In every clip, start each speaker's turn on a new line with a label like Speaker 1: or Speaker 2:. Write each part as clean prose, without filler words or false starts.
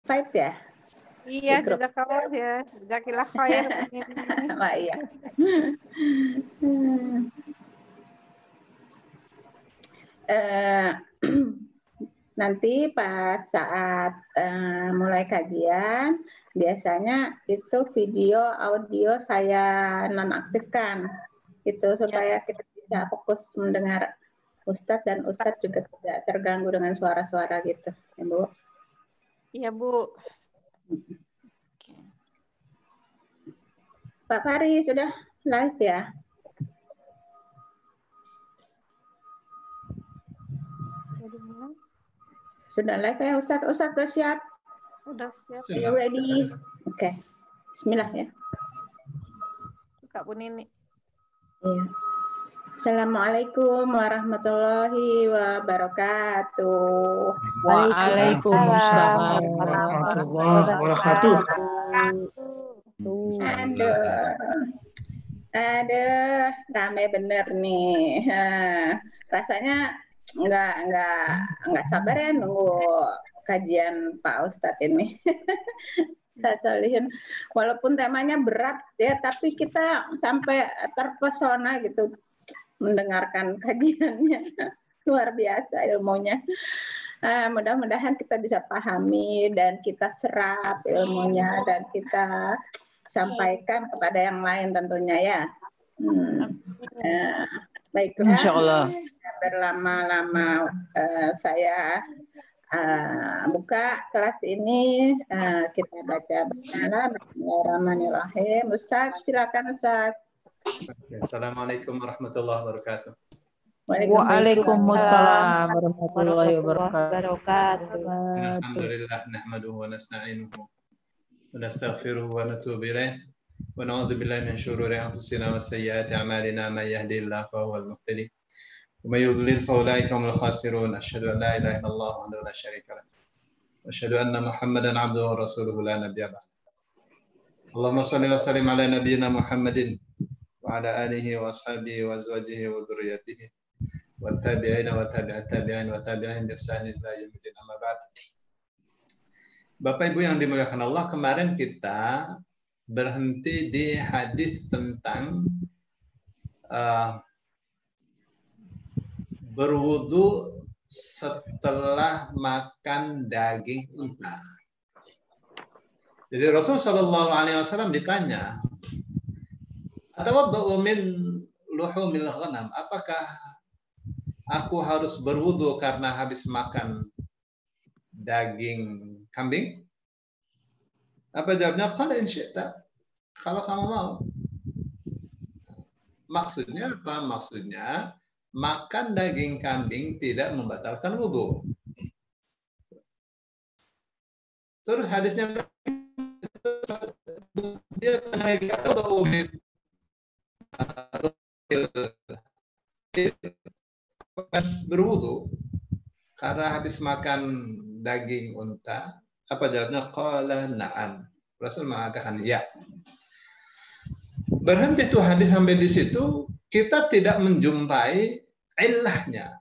Speaker 1: Fight ya?
Speaker 2: Iya, jazakallah ya. Jazakillah khair.
Speaker 1: Wah, iya. Nanti pas saat mulai kajian, biasanya itu video, audio saya nonaktifkan, itu supaya kita bisa fokus mendengar Ustadz dan Ustadz juga tidak terganggu dengan suara-suara gitu, ya Bu.
Speaker 2: Iya Bu.
Speaker 1: Pak Fari sudah live ya? Sudah live ya Ustadz? Ustadz sudah siap?
Speaker 2: Udah siap.
Speaker 1: Are you ready? Oke. Bismillah ya.
Speaker 2: Kak Bu Nini.
Speaker 1: Iya. Assalamualaikum warahmatullahi wabarakatuh.
Speaker 3: Waalaikumsalam warahmatullahi wabarakatuh.
Speaker 1: Aduh, rame bener nih. Rasanya nggak sabar ya nunggu kajian Pak Ustadz ini. Saya Solihin, walaupun temanya berat ya, tapi kita sampai terpesona gitu mendengarkan kajiannya. Luar biasa ilmunya. Mudah-mudahan kita bisa pahami dan kita serap ilmunya dan kita sampaikan kepada yang lain tentunya ya. Baiklah.
Speaker 3: Insya Allah.
Speaker 1: Berlama-lama saya buka kelas ini, kita baca Bismillahirrahmanirrahim. Ustaz, silakan Ustaz.
Speaker 4: Assalamualaikum warahmatullahi wabarakatuh.
Speaker 3: Waalaikumsalam warahmatullahi wabarakatuh.
Speaker 4: Alhamdulillah nahmaduhu wa nasta'inuhu wa nastaghfiruhu wa natubu ilaih wa na'udzu billahi min shururi anfusina wa sayyiati a'malina may yahdihillahu fa huwal muhtadi wa may yudlil fa ulaika humul khasirun. Asyhadu an la ilaha illallah wahdahu la syarika lah wa asyhadu anna Muhammadan 'abduhu wa rasuluhu la nabiyya ba'd. Allahumma shalli wa sallim ala nabiyyina Muhammadin wa ala alihi wa ashabihi wa azwajihi wa dzurriyyatihi wa tabi'ina wa tabi'at tabi'in wa tabi'in bi ihsan ila yaumil din, amma ba'd. Bapak Ibu yang dimuliakan Allah, kemarin kita berhenti di hadis tentang berwudu setelah makan daging unta. Jadi Rasul Shallallahu Alaihi Wasallam ditanya, "Atawaddu min luhumil ghanam?" Apakah aku harus berwudu karena habis makan daging kambing? Apa jawabnya? Qala in syi'ta. Kalau kamu mau. Maksudnya apa? Maksudnya makan daging kambing tidak membatalkan wudu. Terus hadisnya dia tanya berwudu karena habis makan daging unta. Apa jawabnya? Qala na'am. Rasul mengatakan ya. Berhenti tuh hadis sampai di situ, kita tidak menjumpai illahnya.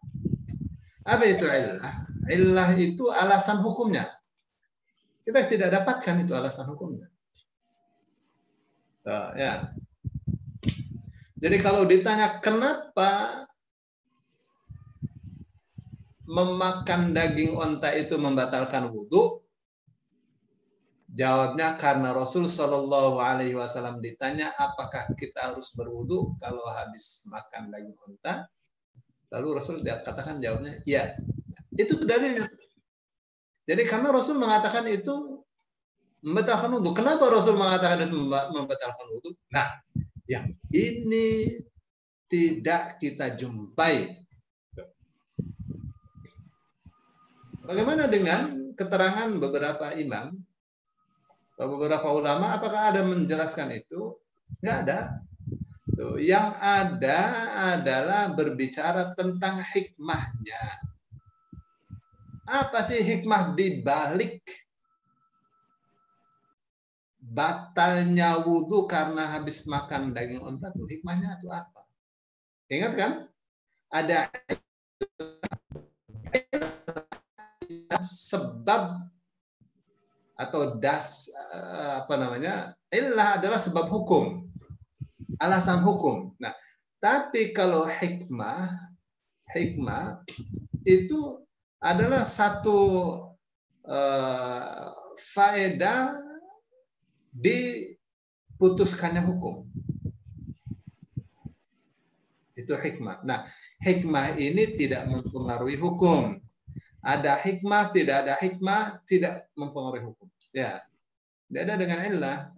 Speaker 4: Apa itu illah? Illah itu alasan hukumnya. Kita tidak dapatkan itu alasan hukumnya. Ya. Jadi kalau ditanya kenapa memakan daging unta itu membatalkan wudhu, jawabnya karena Rasul Shallallahu Alaihi Wasallam ditanya apakah kita harus berwudhu kalau habis makan daging unta, lalu Rasul katakan jawabnya ya. Itu dalilnya. Jadi karena Rasul mengatakan itu membatalkan wudhu. Kenapa Rasul mengatakan itu membatalkan wudhu? Nah, yang ini tidak kita jumpai. Bagaimana dengan keterangan beberapa imam atau beberapa ulama? Apakah ada menjelaskan itu? Nggak ada. Tuh, yang ada adalah berbicara tentang hikmahnya. Apa sih hikmah di balik batalnya wudhu karena habis makan daging unta? Tuh hikmahnya itu apa? Ingat kan? Ada sebab atau illah adalah sebab hukum, alasan hukum. Nah, tapi kalau hikmah itu adalah satu faedah diputuskannya hukum. Itu hikmah. Nah, hikmah ini tidak mempengaruhi hukum. Ada hikmah, tidak ada hikmah, tidak mempengaruhi hukum. Ya, beda dengan illah.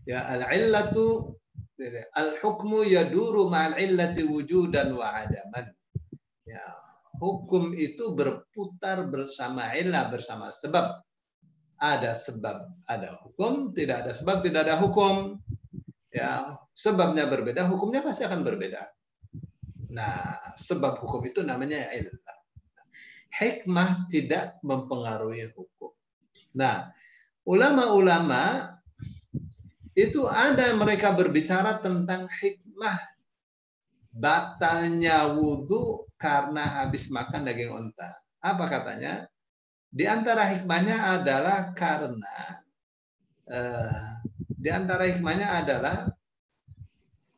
Speaker 4: Ya, al-illatu, al-hukmu yaduru ma'al illati wujudan wa adaman. Ya, hukum itu berputar bersama illah, bersama sebab. Ada sebab, ada hukum, tidak ada sebab, tidak ada hukum. Ya, sebabnya berbeda, hukumnya pasti akan berbeda. Nah, sebab hukum itu namanya illah. Hikmah tidak mempengaruhi hukum. Nah, ulama-ulama itu ada mereka berbicara tentang hikmah batalnya wudhu karena habis makan daging unta. Apa katanya? Di antara hikmahnya adalah karena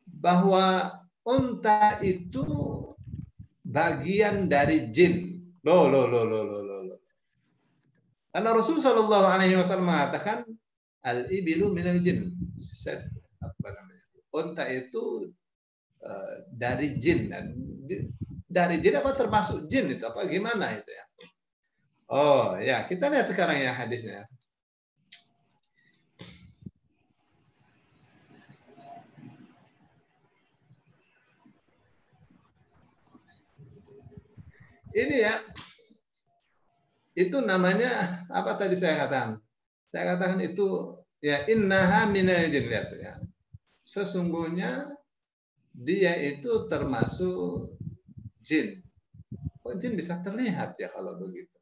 Speaker 4: bahwa unta itu bagian dari jin. Loh. Karena Rasul Shallallahu Alaihi Wasallam mengatakan al-ibilu minal jin. Unta itu dari jin. Dari jin apa termasuk jin itu? Apa gimana itu ya? Oh ya, kita lihat sekarang ya hadisnya. Ini ya, itu namanya apa tadi saya katakan? Saya katakan itu ya innaha minal jin, lihat ya. Sesungguhnya dia itu termasuk jin. Kok jin bisa terlihat ya kalau begitu?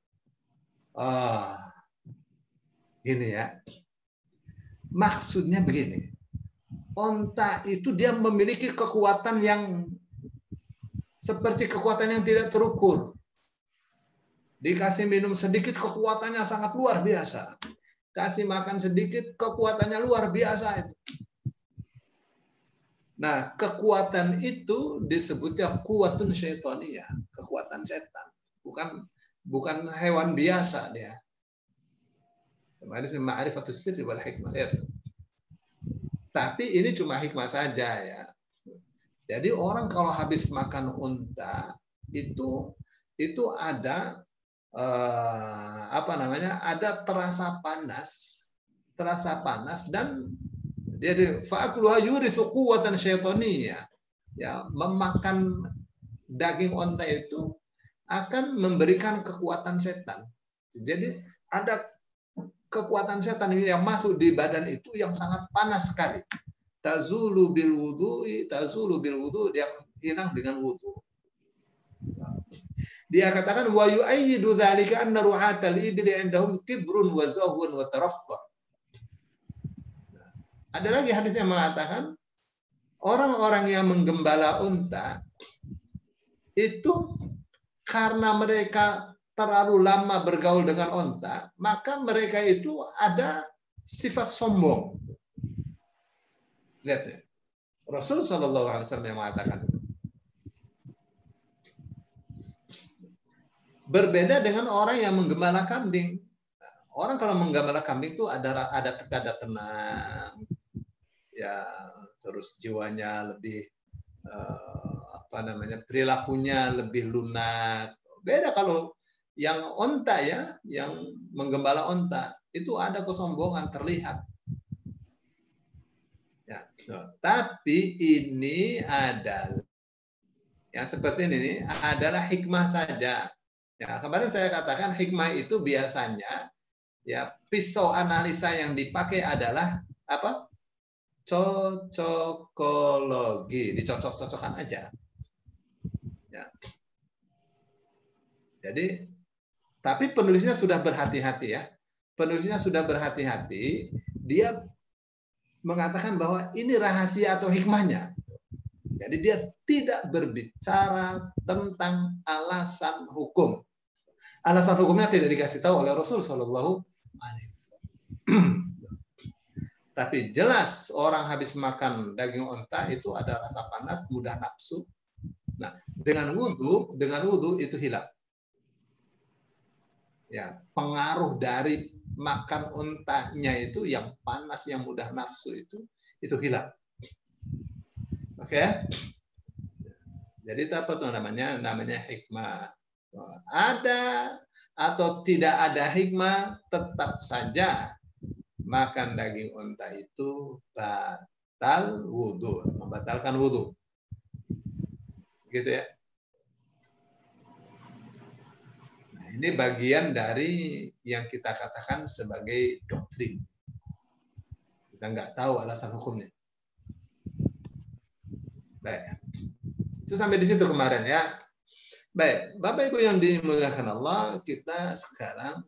Speaker 4: Oh, gini ya. Maksudnya begini. Onta itu dia memiliki kekuatan yang seperti kekuatan yang tidak terukur. Dikasih minum sedikit, kekuatannya sangat luar biasa. Kasih makan sedikit, kekuatannya luar biasa itu. Nah, kekuatan itu disebutnya kuwatun syaitaniyah, kekuatan setan. Bukan hewan biasa dia. Ma'rifatus sirri wal hikmah. Tapi ini cuma hikmah saja ya. Jadi orang kalau habis makan unta itu ada ada terasa panas dan dia fa'akluha yurithu quwwatan syaitaniyah. Ya, memakan daging unta itu akan memberikan kekuatan setan. Jadi ada kekuatan setan yang masuk di badan itu yang sangat panas sekali. Tazulu bil wudu'i, dia hilang dengan wudu. Dia katakan wa yu'ayyidu dzalika anna ru'atal ibli 'indahum kibrun wa zahwun wa taraffuh. Ada lagi hadis yang mengatakan orang-orang yang menggembala unta itu karena mereka terlalu lama bergaul dengan unta, maka mereka itu ada sifat sombong. Lihat ya. Rasul Shallallahu Alaihi Wasallam yang mengatakan. Berbeda dengan orang yang menggembala kambing. Orang kalau menggembala kambing itu ada tenang, ya, terus jiwanya lebih perilakunya lebih lunak. Beda kalau yang onta ya, yang menggembala onta itu ada kesombongan terlihat. Ya, tapi ini adalah yang seperti ini adalah hikmah saja. Ya, kemarin saya katakan hikmah itu biasanya ya pisau analisa yang dipakai adalah apa? Cocokologi, dicocok-cocokkan aja. Ya. Jadi, tapi penulisnya sudah berhati-hati ya. Penulisnya sudah berhati-hati. Dia mengatakan bahwa ini rahasia atau hikmahnya. Jadi dia tidak berbicara tentang alasan hukum. Alasan hukumnya tidak dikasih tahu oleh Rasul Shallallahu Alaihi Wasallam. Tapi jelas orang habis makan daging onta itu ada rasa panas, mudah nafsu. Nah, dengan wudhu itu hilang. Ya, pengaruh dari makan ontanya itu yang panas, yang mudah nafsu itu hilang. Oke? Jadi apa tuh namanya? Namanya hikmah. Ada atau tidak ada hikmah, tetap saja makan daging unta itu batal wudhu, membatalkan wudhu. Gitu ya. Nah, ini bagian dari yang kita katakan sebagai doktrin. Kita nggak tahu alasan hukumnya. Baik. Itu sampai di situ kemarin ya. Baik, Bapak Ibu yang dimuliakan Allah, kita sekarang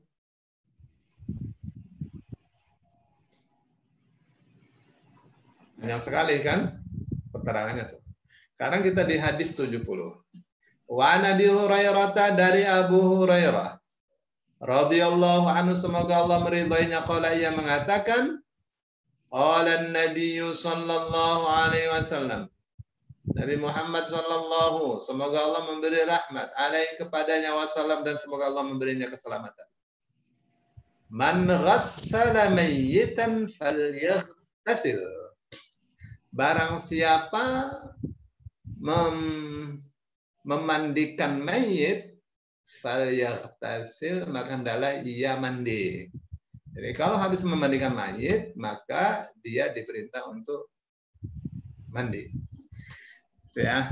Speaker 4: banyak sekali kan keterangannya tuh. Sekarang kita di hadis 70. Wa an Abi Hurairah, dari Abu Hurairah radhiyallahu anhu, semoga Allah meridainya, qala, ia mengatakan, qala Nabi sallallahu alaihi wasallam, Nabi Muhammad sallallahu, semoga Allah memberi rahmat alaihi kepadanya wasallam, dan semoga Allah memberinya keselamatan. Man ghassala mayyitan falyaghtasil. Barang siapa memandikan mayit, falyaghtasil, maka hendaklah ia mandi. Jadi kalau habis memandikan mayit, maka dia diperintah untuk mandi. Itu ya.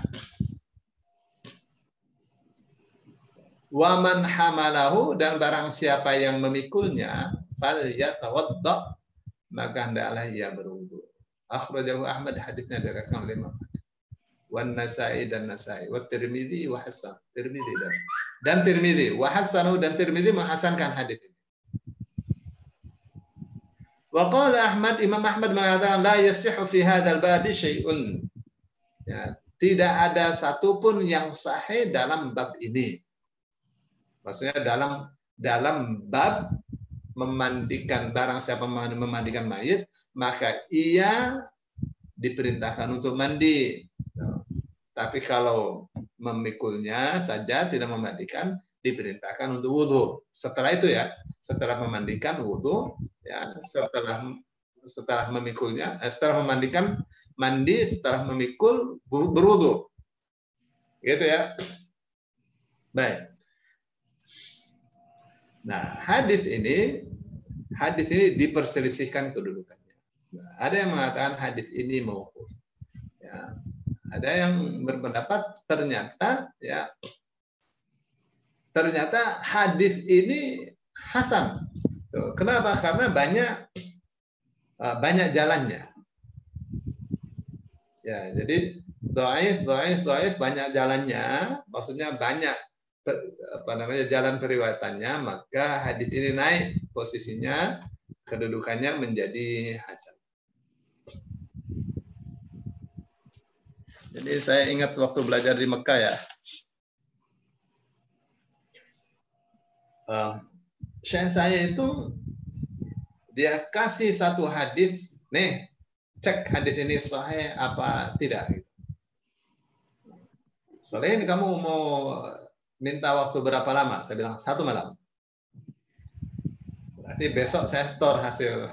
Speaker 4: Wa man hamalahu, dan barang siapa yang memikulnya, falyatawadda, maka hendaklah ia berwudu. Akhrajahu Ahmad, hadisnya diriwayatkan oleh Imam Ahmad. Wan Nasa'i, dan Nasa'i, wa Tirmidzi wa Hasan, Tirmidzi dan Tirmidzi wa Hasanu, dan Tirmidzi menghasankan hadis ini. Wa qala Ahmad, Imam Ahmad mengatakan, la yasihhu fi hadzal bab syai'un. Ya, tidak ada satupun yang sahih dalam bab ini. Maksudnya dalam bab memandikan, barang siapa memandikan mayit, maka ia diperintahkan untuk mandi. Tapi kalau memikulnya saja, tidak memandikan, diperintahkan untuk wudhu. Setelah itu ya, setelah memandikan wudhu, ya, setelah memikulnya, setelah memandikan mandi, setelah memikul berwudhu. Gitu ya. Baik. Nah, hadis ini diperselisihkan kedudukannya. Nah, ada yang mengatakan hadis ini mauquf. Ya, ada yang berpendapat ternyata hadis ini hasan. Tuh, kenapa? Karena banyak jalannya. Ya, jadi dhaif banyak jalannya, maksudnya banyak jalan periwayatannya, maka hadis ini naik posisinya, kedudukannya menjadi hasan. Jadi saya ingat waktu belajar di Mekah ya, syekh saya itu dia kasih satu hadis, nih cek hadis ini sahih apa tidak. Soalnya kamu mau minta waktu berapa lama? Saya bilang 1 malam. Berarti besok saya store hasil.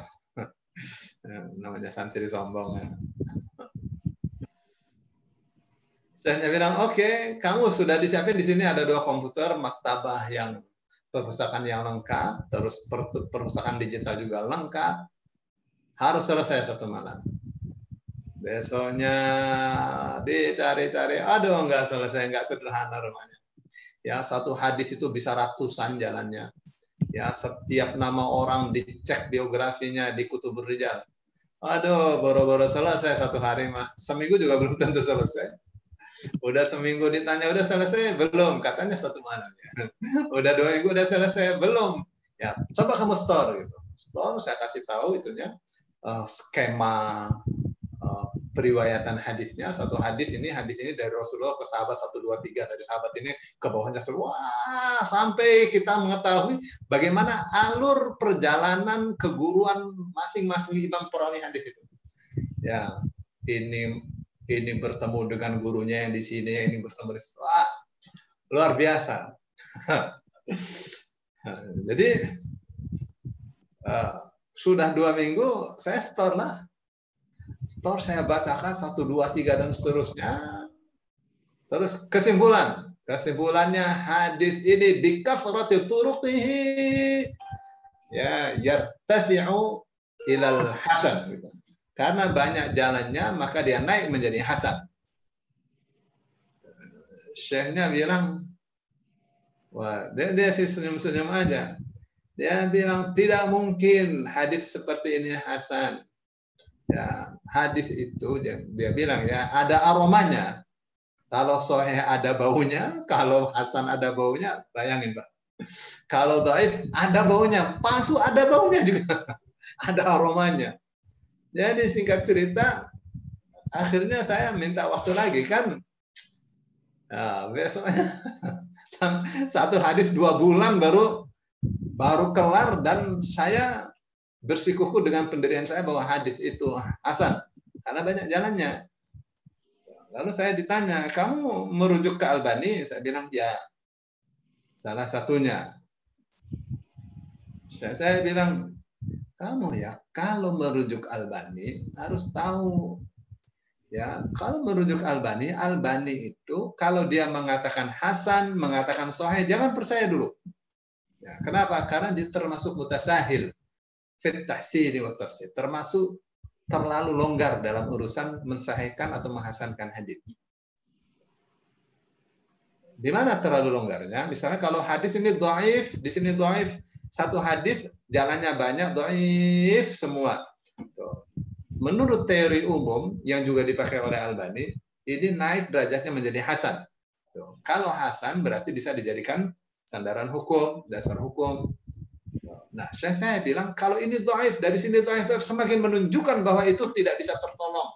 Speaker 4: Namanya santri sombong ya. Saya bilang, oke, kamu sudah disiapin, di sini ada 2 komputer, maktabah yang perpustakaan yang lengkap, terus perpustakaan digital juga lengkap. Harus selesai 1 malam. Besoknya dicari-cari, aduh nggak selesai, nggak sederhana rumahnya. Ya, satu hadis itu bisa ratusan jalannya. Ya, setiap nama orang dicek biografinya di Kutubur Rijal. Aduh, boro-boro selesai 1 hari mah. Seminggu juga belum tentu selesai. Udah seminggu ditanya, udah selesai? Belum. Katanya 1 malam. Ya. Udah 2 minggu, udah selesai? Belum. Ya, coba kamu store gitu. Store, saya kasih tahu itunya skema periwayatan hadisnya. Satu hadis ini dari Rasulullah ke sahabat 1, 2, 3, dari sahabat ini ke bawahnya. Wah, sampai kita mengetahui bagaimana alur perjalanan keguruan masing-masing imam perawi hadis itu. Ya, ini bertemu dengan gurunya yang di sini, ini bertemu di situ. Wah, luar biasa. Jadi sudah 2 minggu saya store, saya bacakan 1, 2, 3 dan seterusnya. Terus kesimpulannya hadis ini bikafrati turuqihi ya yartafi'u ilal hasan. Karena banyak jalannya maka dia naik menjadi hasan. Syekhnya bilang, wah, dia sih senyum-senyum aja. Dia bilang tidak mungkin hadis seperti ini hasan. Ya, hadis itu dia bilang ya ada aromanya. Kalau sahih ada baunya, kalau hasan ada baunya, bayangin Pak. Kalau dhaif ada baunya, palsu ada baunya juga. Ada aromanya. Jadi singkat cerita, akhirnya saya minta waktu lagi kan. Nah, besoknya satu hadis 2 bulan baru kelar dan saya bersikukuh dengan pendirian saya bahwa hadis itu hasan karena banyak jalannya. Lalu saya ditanya, kamu merujuk ke Albani? Saya bilang ya, salah satunya. Saya bilang, kamu ya kalau merujuk Albani harus tahu ya, kalau merujuk Albani itu kalau dia mengatakan hasan, mengatakan sahih, jangan percaya dulu. Ya, kenapa? Karena dia termasuk mutasahil fit tahsini wa tashdid, termasuk terlalu longgar dalam urusan mensahihkan atau menghasankan hadis. Di mana terlalu longgarnya? Misalnya kalau hadis ini dhaif, di sini dhaif, satu hadis jalannya banyak, dhaif semua. Menurut teori umum yang juga dipakai oleh Albani, ini naik derajatnya menjadi hasan. Kalau hasan berarti bisa dijadikan sandaran hukum, dasar hukum. Nah, saya bilang kalau ini dhaif, dari sini dhaif semakin menunjukkan bahwa itu tidak bisa tertolong.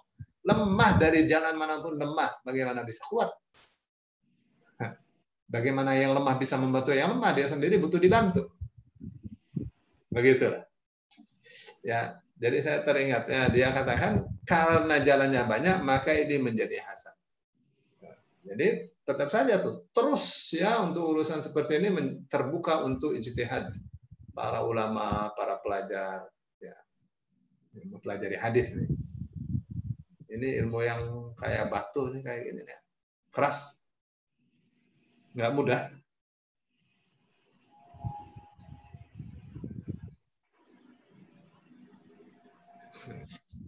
Speaker 4: Lemah dari jalan manapun lemah, bagaimana bisa kuat? Bagaimana yang lemah bisa membantu yang lemah? Dia sendiri butuh dibantu. Begitulah. Ya, jadi saya teringat ya, dia katakan karena jalannya banyak maka ini menjadi hasan. Jadi tetap saja terus ya untuk urusan seperti ini terbuka untuk ijtihad para ulama, para pelajar, ya, mempelajari hadis nih. Ini ilmu yang kayak batu nih, kayak gini ya, keras, nggak mudah.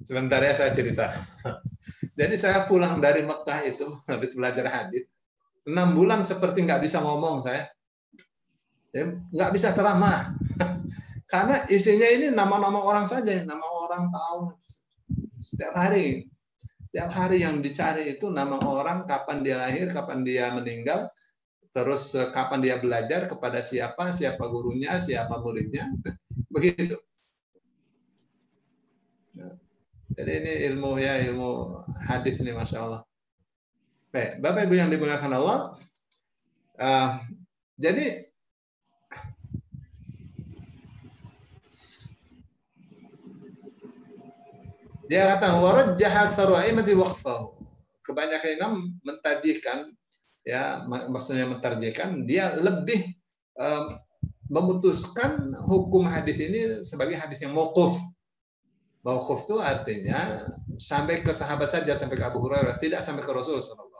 Speaker 4: Sebentar ya saya cerita. Jadi saya pulang dari Mekah itu habis belajar hadis, 6 bulan seperti nggak bisa ngomong saya. Nggak bisa ceramah karena isinya ini nama-nama orang saja, nama orang tahu setiap hari yang dicari itu nama orang, kapan dia lahir, kapan dia meninggal, terus kapan dia belajar, kepada siapa gurunya, siapa muridnya, begitu. Jadi ini ilmu hadis ini, masya Allah. Baik, Bapak Ibu yang dimuliakan Allah, jadi dia kata warajjaha sarwa'imati waqfahu. Kebanyakan imam mentarjihkan, ya maksudnya mentarjihkan, dia lebih memutuskan hukum hadis ini sebagai hadis yang mauquf. Mauquf itu artinya sampai ke sahabat saja, sampai ke Abu Hurairah, tidak sampai ke Rasulullah SAW.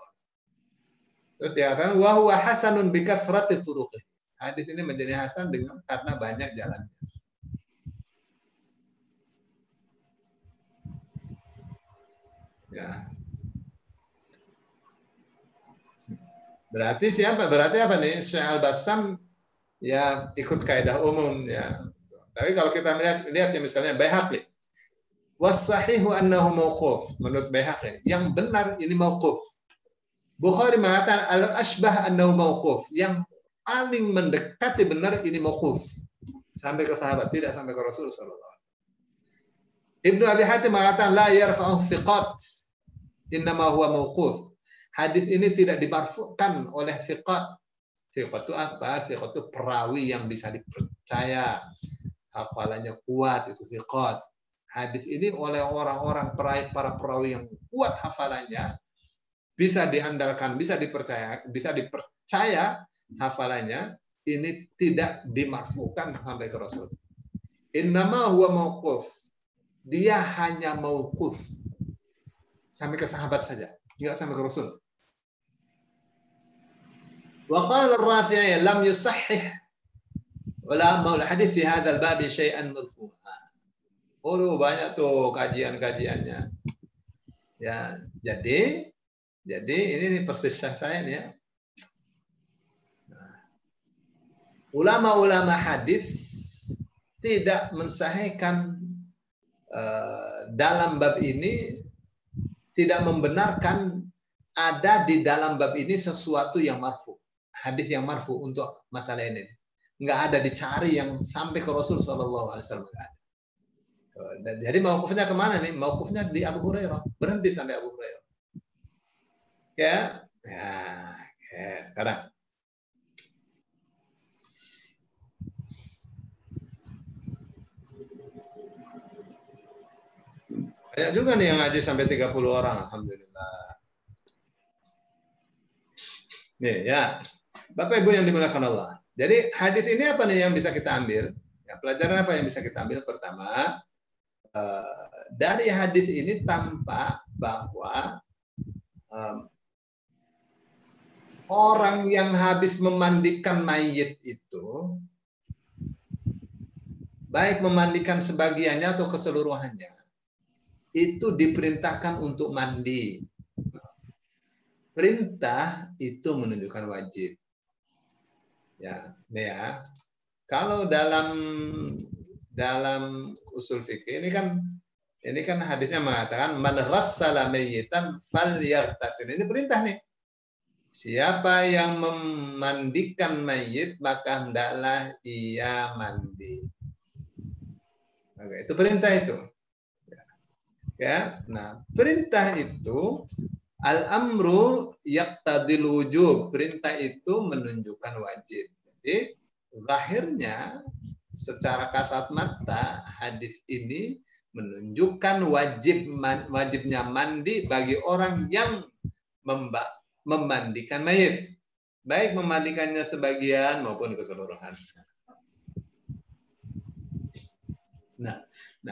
Speaker 4: Terus dia katakan wa huwa hasanun bi kathrati turuqih. Hadis ini menjadi hasan karena banyak jalannya. Ya. Berarti siapa? Berarti apa nih? Syekh Al-Bassam ya ikut kaidah umum ya. Tapi kalau kita lihat ya misalnya Baihaqi, was-sahihu annahu mauquf. Menurut Baihaqi, yang benar ini mauquf. Bukhari mengatakan al-ashbah annahu mauquf. Yang paling mendekati benar ini mauquf. Sampai ke sahabat, tidak sampai ke Rasulullah sallallahu alaihi wasallam. Ibnu Abi Hatim mengatakan la yarfa'u thiqat. Innama huwa mauquf. Hadis ini tidak dimarfu'kan oleh thiqat. Thiqat itu apa? Thiqat itu perawi yang bisa dipercaya, hafalannya kuat, itu thiqat. Hadis ini oleh orang-orang para perawi yang kuat hafalannya, bisa diandalkan, bisa dipercaya hafalannya, ini tidak dimarfukan sampai ke Rasul. Innama huwa mauquf. Dia hanya mauquf. Sampai ke sahabat saja, enggak sampai ke Rasul. Wa qala ar-Rafi'i lam yusahhih wala maul hadits fi hadzal bab syai'an marfu'an. Oh, banyak tuh kajian-kajiannya. Ya, jadi ini persis saya nih ya. Ulama-ulama hadis tidak mensahihkan dalam bab ini, tidak membenarkan ada di dalam bab ini sesuatu yang marfu, hadis yang marfu untuk masalah ini. Nggak ada, dicari yang sampai ke Rasul Shallallahu Alaihi Wasallam. Jadi mauqufnya kemana nih? Mauqufnya di Abu Hurairah, berhenti sampai Abu Hurairah. Ya, sekarang. Banyak juga nih yang ngaji sampai 30 orang, alhamdulillah. Nih ya, Bapak Ibu yang dimuliakan Allah. Jadi hadis ini apa nih yang bisa kita ambil? Ya, pelajaran apa yang bisa kita ambil? Pertama, dari hadis ini tampak bahwa orang yang habis memandikan mayit itu, baik memandikan sebagiannya atau keseluruhannya, itu diperintahkan untuk mandi. Perintah itu menunjukkan wajib. Ya, ya. Kalau dalam usul fikih ini kan hadisnya mengatakan man ghassala mayyitan falyaghtasil. Ini perintah nih. Siapa yang memandikan mayit maka hendaklah ia mandi. Oke, itu perintah itu. Ya, nah perintah itu al-amru yaqtadil wujub. Perintah itu menunjukkan wajib. Jadi zahirnya secara kasat mata hadis ini menunjukkan wajibnya mandi bagi orang yang memandikan mayit, baik memandikannya sebagian maupun keseluruhan. Nah,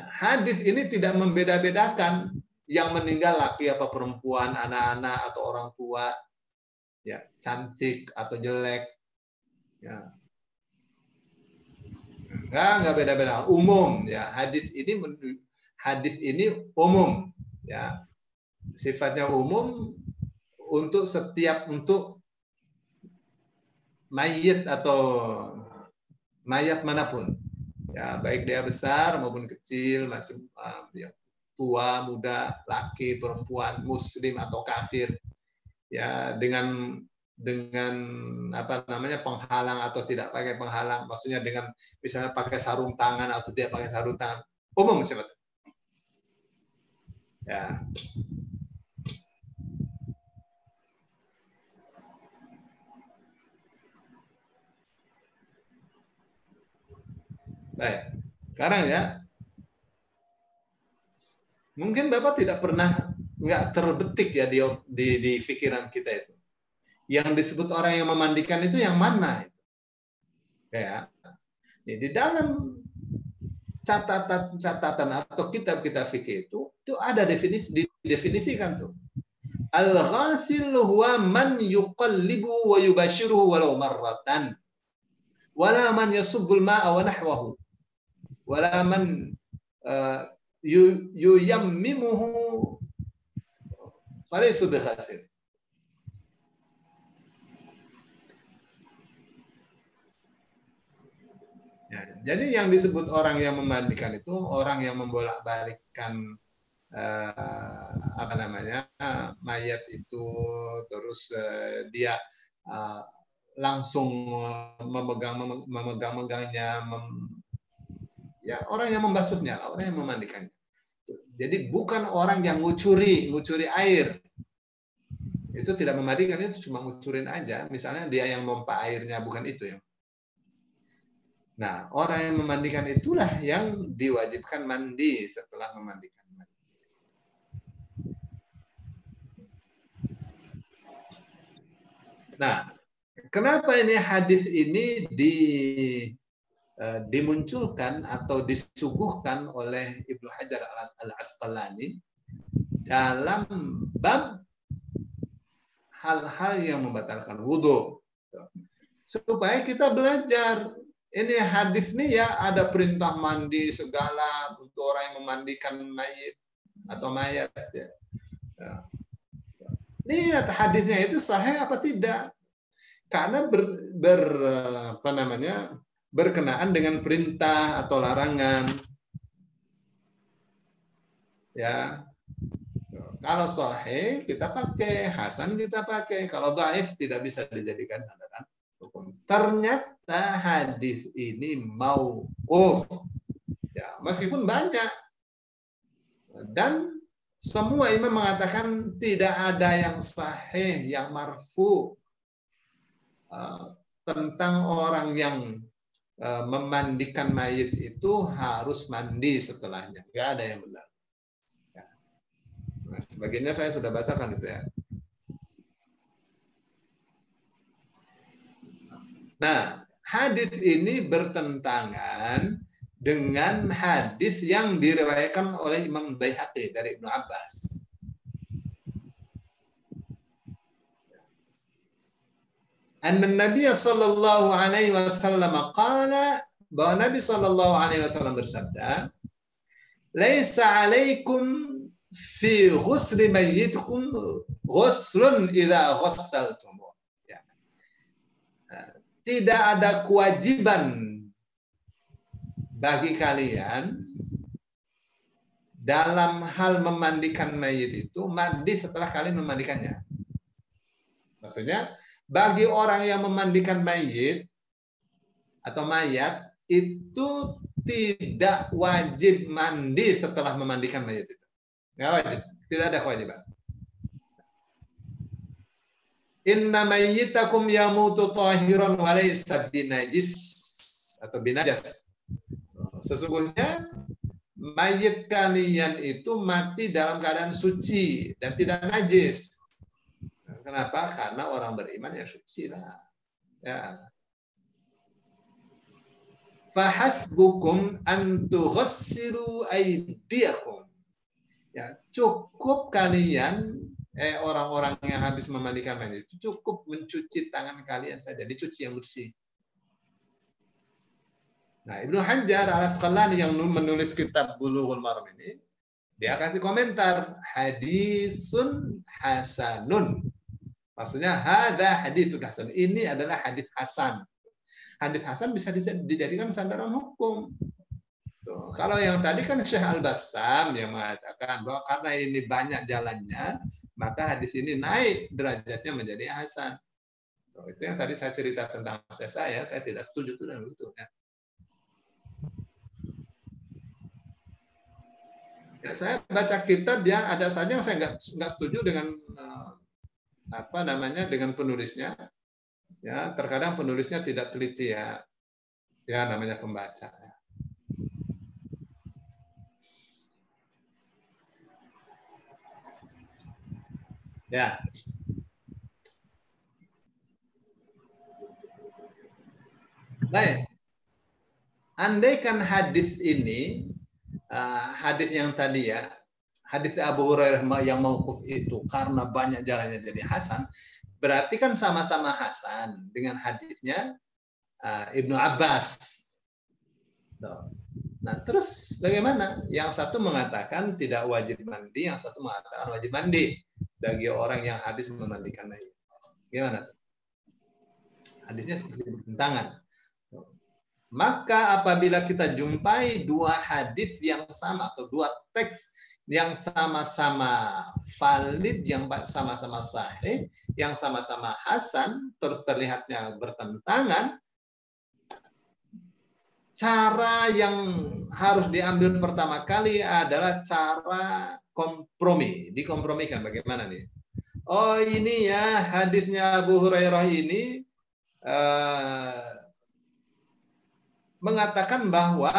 Speaker 4: hadis ini tidak membeda-bedakan yang meninggal laki apa perempuan, anak-anak atau orang tua, ya, cantik atau jelek, ya, nggak beda-beda, umum, ya. Hadis ini umum, ya, sifatnya umum untuk mayit atau mayat manapun. Ya, baik dia besar maupun kecil, masih ya, tua, muda, laki, perempuan, muslim atau kafir. Ya, dengan apa namanya penghalang atau tidak pakai penghalang, maksudnya dengan misalnya pakai sarung tangan atau tidak pakai sarung tangan, umum sifatnya. Ya. Baik, sekarang ya, mungkin Bapak tidak pernah, nggak terbetik ya di pikiran kita itu. Yang disebut orang yang memandikan itu yang mana? Ya, di dalam catatan atau kitab-kitab fikih itu ada didefinisikan tuh. Al-ghasil huwa man yuqallibu wa yubashiruhu walau marratan. Wala man yasubbul ma'a wa nahwahu. Wala man yuyammimuhu falaysa bighasil. Ya, jadi yang disebut orang yang memandikan itu orang yang membolak-balikkan apa namanya mayat itu, terus dia langsung memegang-megangnya, ya, orang yang membasuhnya, orang yang memandikannya. Jadi bukan orang yang ngucuri air, Itu tidak memandikan, itu cuma ngucurin aja. Misalnya dia yang mompa airnya, bukan itu yang. Nah, orang yang memandikan itulah yang diwajibkan mandi setelah memandikan. Nah, kenapa ini hadis ini dimunculkan atau disuguhkan oleh Ibnu Hajar Al-Asqalani dalam bab hal-hal yang membatalkan wudhu, supaya kita belajar. Ini hadis nih ya, ada perintah mandi segala untuk orang yang memandikan mayit atau mayat ya. Lihat hadisnya itu sahih apa tidak? Karena berkenaan dengan perintah atau larangan. Ya. Kalau sahih kita pakai, hasan kita pakai. Kalau dhaif tidak bisa dijadikan sandaran hukum. Ternyata hadis ini mauquf. Ya, meskipun banyak. Dan semua imam mengatakan tidak ada yang sahih, yang marfu tentang orang yang memandikan mayit itu harus mandi setelahnya. Nggak ada yang benar. Ya. Nah, sebagiannya saya sudah bacakan itu ya. Nah, hadis ini bertentangan dengan hadis yang diriwayatkan oleh Imam Baihaqi dari Ibnu Abbas. Anna Nabi sallallahu alaihi wasallam qala, bahwa Nabi sallallahu alaihi wasallam bersabda, "Laisa 'alaikum fi ghusli mayyitikum ghuslun idza ghassaltum." Ya. Tidak ada kewajiban bagi kalian dalam hal memandikan mayit itu, mandi setelah kalian memandikannya. Maksudnya, bagi orang yang memandikan mayit atau mayat itu tidak wajib mandi setelah memandikan mayit itu. Nggak wajib, tidak ada kewajiban. Inna mayyitakum yamutu tahiran wa laysa binajis atau binajas. Sesungguhnya mayit kalian itu mati dalam keadaan suci dan tidak najis. Kenapa? Karena orang beriman yang suci lah. Ya. Fahasbukum an tughassilu aydiyakum. Ya, cukup kalian orang-orang yang habis memandikan mayit itu cukup mencuci tangan kalian saja, dicuci yang bersih. Nah, Ibnu Hajar Al-Asqalani yang menulis kitab Bulughul Maram ini, dia kasih komentar, hadisun hasanun. Maksudnya, hadza haditsun hasan. Ini adalah hadis hasan. Hadis hasan bisa dijadikan sandaran hukum. Tuh. Kalau yang tadi kan Syekh Al-Bassam yang mengatakan bahwa karena ini banyak jalannya, maka hadis ini naik derajatnya menjadi hasan. Tuh, itu yang tadi saya cerita tentang saya tidak setuju tuh dengan itu. Ya, saya baca kitab yang ada saja yang saya nggak setuju dengan dengan penulisnya. Ya, terkadang penulisnya tidak teliti ya. Ya, namanya pembaca. Ya. Baik. Andaikan hadis ini hadis yang tadi ya, hadis Abu Hurairah yang mauquf itu karena banyak jalannya jadi hasan, berarti kan sama-sama hasan dengan hadisnya Ibnu Abbas. Nah, terus bagaimana? Yang satu mengatakan tidak wajib mandi, yang satu mengatakan wajib mandi bagi orang yang habis memandikan mayit. Gimana tuh? Hadisnya seperti bertentangan. Maka apabila kita jumpai dua hadis yang sama atau dua teks yang sama-sama valid, yang sama-sama sahih, yang sama-sama hasan, terus terlihatnya bertentangan, cara yang harus diambil pertama kali adalah cara kompromi. Dikompromikan bagaimana nih? Oh ini ya hadisnya Abu Hurairah ini mengatakan bahwa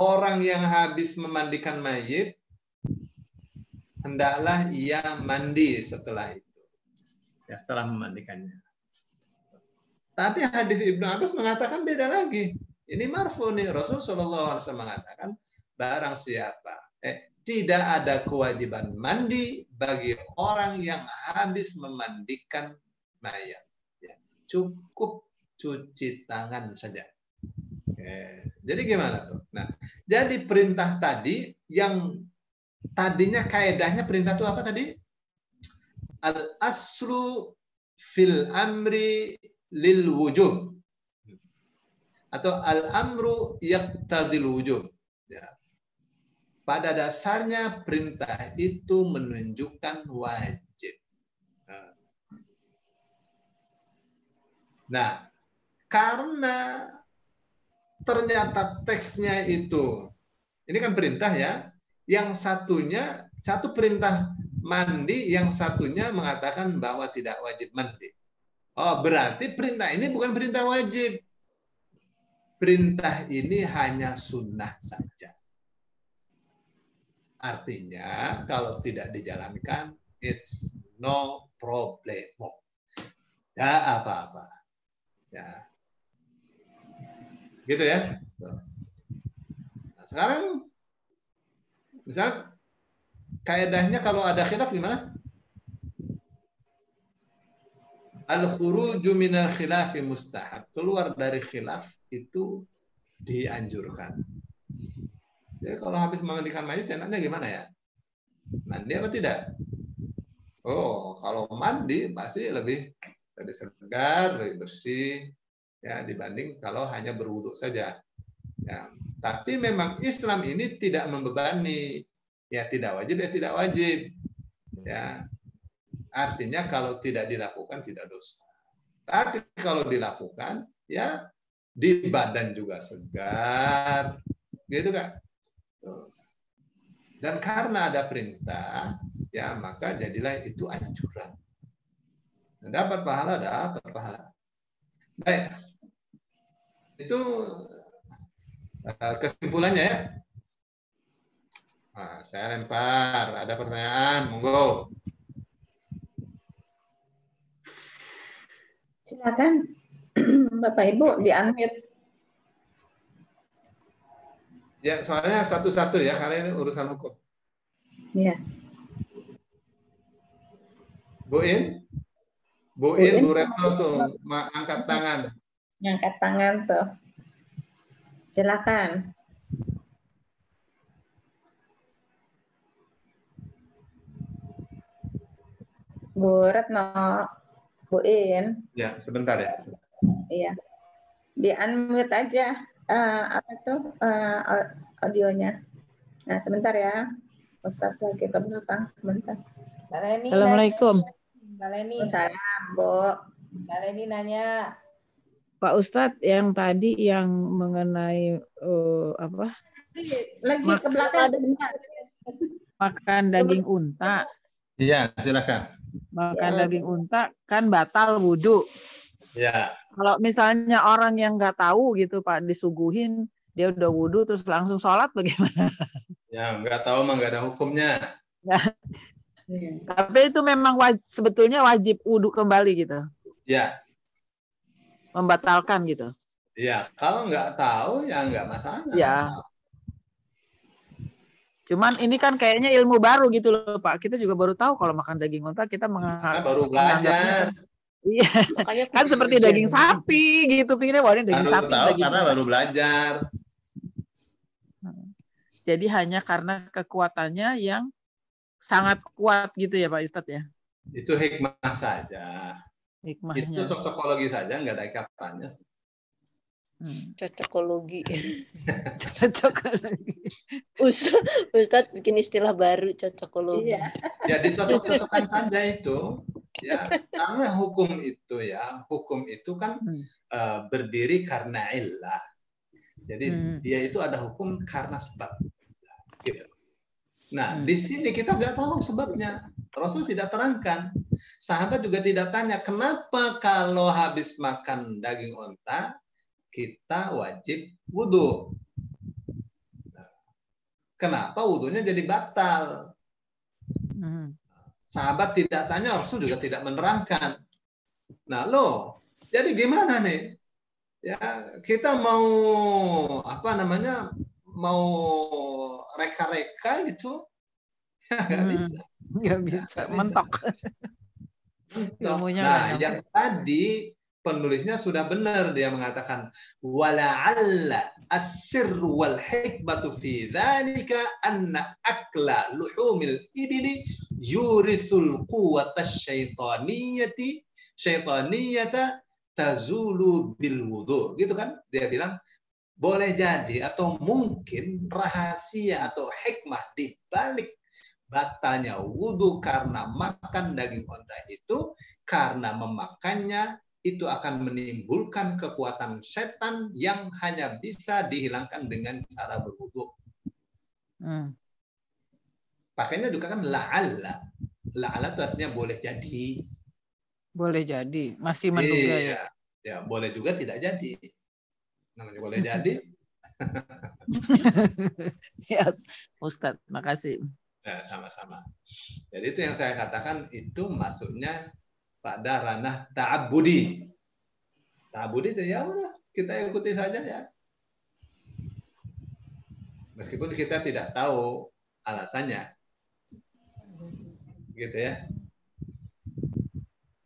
Speaker 4: orang yang habis memandikan mayit hendaklah ia mandi setelah itu, ya setelah memandikannya. Tapi hadis Ibnu Abbas mengatakan beda lagi. Ini marfu nih, Rasul Shallallahu Alaihi Wasallam mengatakan barang siapa tidak ada kewajiban mandi bagi orang yang habis memandikan mayat. Ya, cukup cuci tangan saja. Jadi gimana tuh? Nah, jadi perintah tadi yang tadinya kaedahnya perintah itu apa tadi? Al aslu fil amri lil wujub atau al amru yaqtadil wujub. Ya. Pada dasarnya perintah itu menunjukkan wajib. Nah, karena ternyata teksnya itu, ini kan perintah ya, yang satunya, satu perintah mandi, yang satunya mengatakan bahwa tidak wajib mandi. Oh, berarti perintah ini bukan perintah wajib. Perintah ini hanya sunnah saja. Artinya, kalau tidak dijalankan, it's no problem. Ya apa-apa. Ya. Gitu ya. Nah, sekarang, misal, kaedahnya kalau ada khilaf gimana? Al-khuruju minal khilafi mustahab. Keluar dari khilaf itu dianjurkan. Jadi kalau habis memandikan mayit enaknya gimana ya? Mandi apa tidak? Oh, kalau mandi pasti lebih segar, lebih bersih ya dibanding kalau hanya berwudu saja. Ya, tapi memang Islam ini tidak membebani. Ya tidak wajib ya tidak wajib. Ya. Artinya kalau tidak dilakukan tidak dosa. Tapi kalau dilakukan ya di badan juga segar. Gitu Kak. Dan karena ada perintah, ya maka jadilah itu anjuran. Dapat pahala. Baik. Itu kesimpulannya ya. Nah, saya lempar. Ada pertanyaan, monggo.
Speaker 1: Silakan Bapak Ibu di-unmute.
Speaker 4: Ya, soalnya satu-satu ya, karena ini urusan hukum.
Speaker 1: Iya.
Speaker 4: Bu In, Bu Retno tuh, angkat tangan.
Speaker 1: Angkat tangan tuh. Silakan. Bu Retno, Bu In.
Speaker 4: Ya, sebentar ya.
Speaker 1: Iya. Di-unmute aja. Apa tuh audionya. Nah, sebentar ya. Ustaz lagi ke belakang sebentar.
Speaker 3: Assalamualaikum.
Speaker 2: Mbak Leni.
Speaker 1: Salam, Bu.
Speaker 2: Mbak Leni nanya.
Speaker 3: Pak Ustadz, yang tadi yang mengenai apa?
Speaker 1: Lagi ke belakang sebentar.
Speaker 3: Makan daging unta.
Speaker 4: Iya, silakan.
Speaker 3: Makan daging unta kan batal wudhu.
Speaker 4: Ya.
Speaker 3: Kalau misalnya orang yang nggak tahu gitu Pak, disuguhin, dia udah wudhu terus langsung sholat bagaimana?
Speaker 4: Ya, nggak tahu mah nggak ada hukumnya.
Speaker 3: Tapi itu memang sebetulnya wajib wudhu kembali gitu.
Speaker 4: Ya.
Speaker 3: Membatalkan gitu.
Speaker 4: Ya, kalau nggak tahu ya nggak masalah.
Speaker 3: Ya. Cuman ini kan kayaknya ilmu baru gitu loh Pak. Kita juga baru tahu kalau makan daging unta kita
Speaker 4: baru belajar.
Speaker 3: Iya, kan seperti daging sapi gitu, pinginnya wah ini daging
Speaker 4: baru
Speaker 3: sapi.
Speaker 4: Tahu
Speaker 3: daging
Speaker 4: karena baru belajar.
Speaker 3: Jadi hanya karena kekuatannya yang sangat kuat gitu ya Pak Ustadz ya?
Speaker 4: Itu hikmah saja.
Speaker 3: Hikmahnya.
Speaker 4: Itu cocokologi saja, nggak ada ikatannya.
Speaker 5: Cocokologi.
Speaker 3: Cocokologi.
Speaker 5: Ustadz bikin istilah baru, cocokologi.
Speaker 1: Iya.
Speaker 4: Ya dicocok-cocokkan saja itu. Ya, karena hukum itu kan berdiri karena illah. Jadi dia itu ada hukum karena sebab. Gitu. Nah, di sini kita nggak tahu sebabnya. Rasul tidak terangkan. Sahabat juga tidak tanya, kenapa kalau habis makan daging onta, kita wajib wudhu? Kenapa wudhunya jadi batal? Sahabat tidak tanya, Rasul juga tidak menerangkan. Nah, jadi gimana nih? Ya, kita mau mau reka-reka gitu, nggak bisa.
Speaker 3: Nggak bisa, mentok. Ilmunya
Speaker 4: Nah, yang tadi penulisnya sudah benar, dia mengatakan wala'alla as-sirr wal hikmatu fi dzalika anna akla luhumil ibli yurithul quwwata syaitaniyata tazulu bil wudu. Gitu kan? Dia bilang boleh jadi atau mungkin rahasia atau hikmah di balik batalnya wudhu karena makan daging onta itu, karena memakannya itu akan menimbulkan kekuatan setan yang hanya bisa dihilangkan dengan cara berwudhu. Pakainya juga kan la'alla. La'alla itu artinya boleh jadi.
Speaker 3: Boleh jadi, masih menduga ya.
Speaker 4: Ya, boleh juga tidak jadi. Namanya boleh jadi.
Speaker 3: Ya, Ustadz, makasih.
Speaker 4: Ya, sama-sama. Jadi itu yang saya katakan, itu masuknya pada ranah ta'abbudi. Ta'abbudi itu ya udah, kita ikuti saja ya. Meskipun kita tidak tahu alasannya. Gitu ya.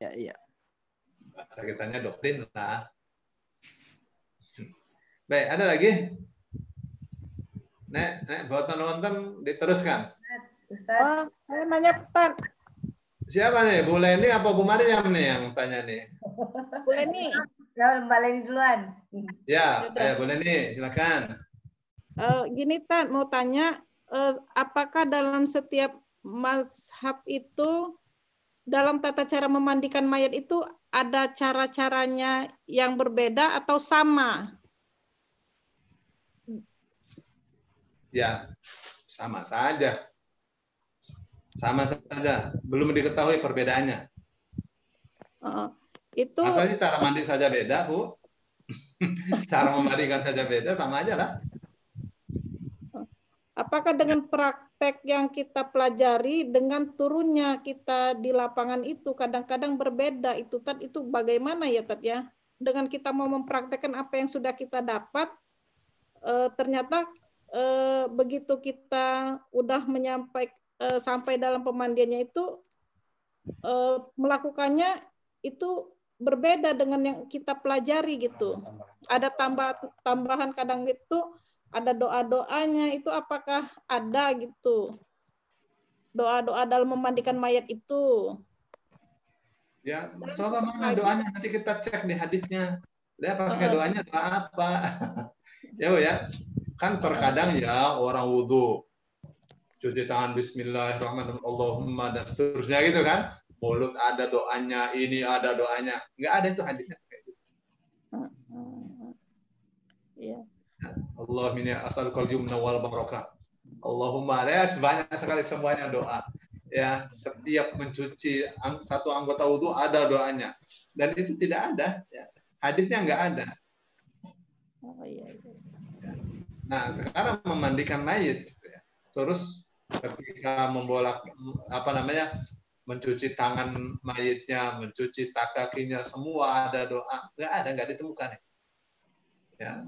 Speaker 3: Ya.
Speaker 4: Bahasa kitanya doktrin lah. Baik, ada lagi? Nek, buat nonton diteruskan.
Speaker 2: Oh, saya nanya Pak.
Speaker 4: Siapa nih? Bu Leni apa Bu Maryam nih yang tanya nih?
Speaker 2: Bu Leni.
Speaker 1: Ya, Mbak Leni duluan.
Speaker 4: Ya, Bu Leni, silakan.
Speaker 2: Gini Tan, mau tanya, apakah dalam setiap mazhab itu, dalam tata cara memandikan mayat itu ada cara-caranya yang berbeda atau sama?
Speaker 4: Ya, sama saja. Sama saja, belum diketahui perbedaannya.
Speaker 2: Itu
Speaker 4: Masa sih cara mandi saja beda, Bu? Cara memandikan saja beda, sama aja lah.
Speaker 2: apakah dengan praktek yang kita pelajari dengan turunnya kita di lapangan itu kadang-kadang berbeda itu Tat, itu bagaimana ya Tat ya? Dengan kita mau mempraktekkan apa yang sudah kita dapat, ternyata begitu kita udah sampai dalam pemandiannya itu melakukannya itu berbeda dengan yang kita pelajari gitu. Ada tambahan kadang itu ada doa-doanya, itu apakah ada gitu? Doa-doa dalam memandikan mayat itu.
Speaker 4: Ya, coba mana doanya, nanti kita cek di hadisnya. Dia pakai doanya doa apa? Ya, Bu ya. Kan terkadang ya orang wudhu cuci tangan bismillahirrahmanirrahim Allahumma dan seterusnya gitu kan, mulut ada doanya, ini ada doanya, nggak ada itu hadisnya kayak gitu. Allah minni as'alukal yumna wal barakah Allahumma, ya sebanyak sekali semuanya doa ya, setiap mencuci satu anggota wudhu ada doanya, dan itu tidak ada ya. Hadisnya nggak ada. Nah sekarang memandikan mayit gitu ya. Terus ketika mencuci tangan mayitnya, mencuci kakinya, semua ada doa, nggak ditemukan ya.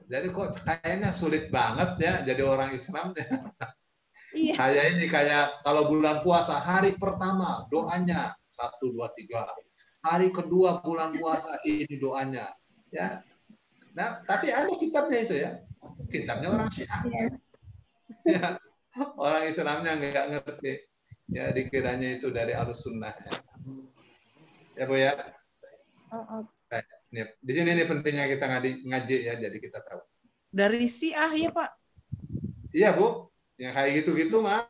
Speaker 4: Jadi kok kayaknya sulit banget ya jadi orang Islam ya. Kayak kalau bulan puasa hari pertama doanya 1, 2, 3, hari kedua bulan puasa ini doanya ya. Nah tapi ada kitabnya itu ya, kitabnya orang Syiah ya. Orang Islamnya nggak ngerti ya, dikiranya itu dari Ahlussunnah ya Bu ya. Di sini nih pentingnya kita ngaji ya, jadi kita tahu
Speaker 3: dari Syiah ya Pak.
Speaker 4: Iya Bu, yang kayak gitu-gitu mah.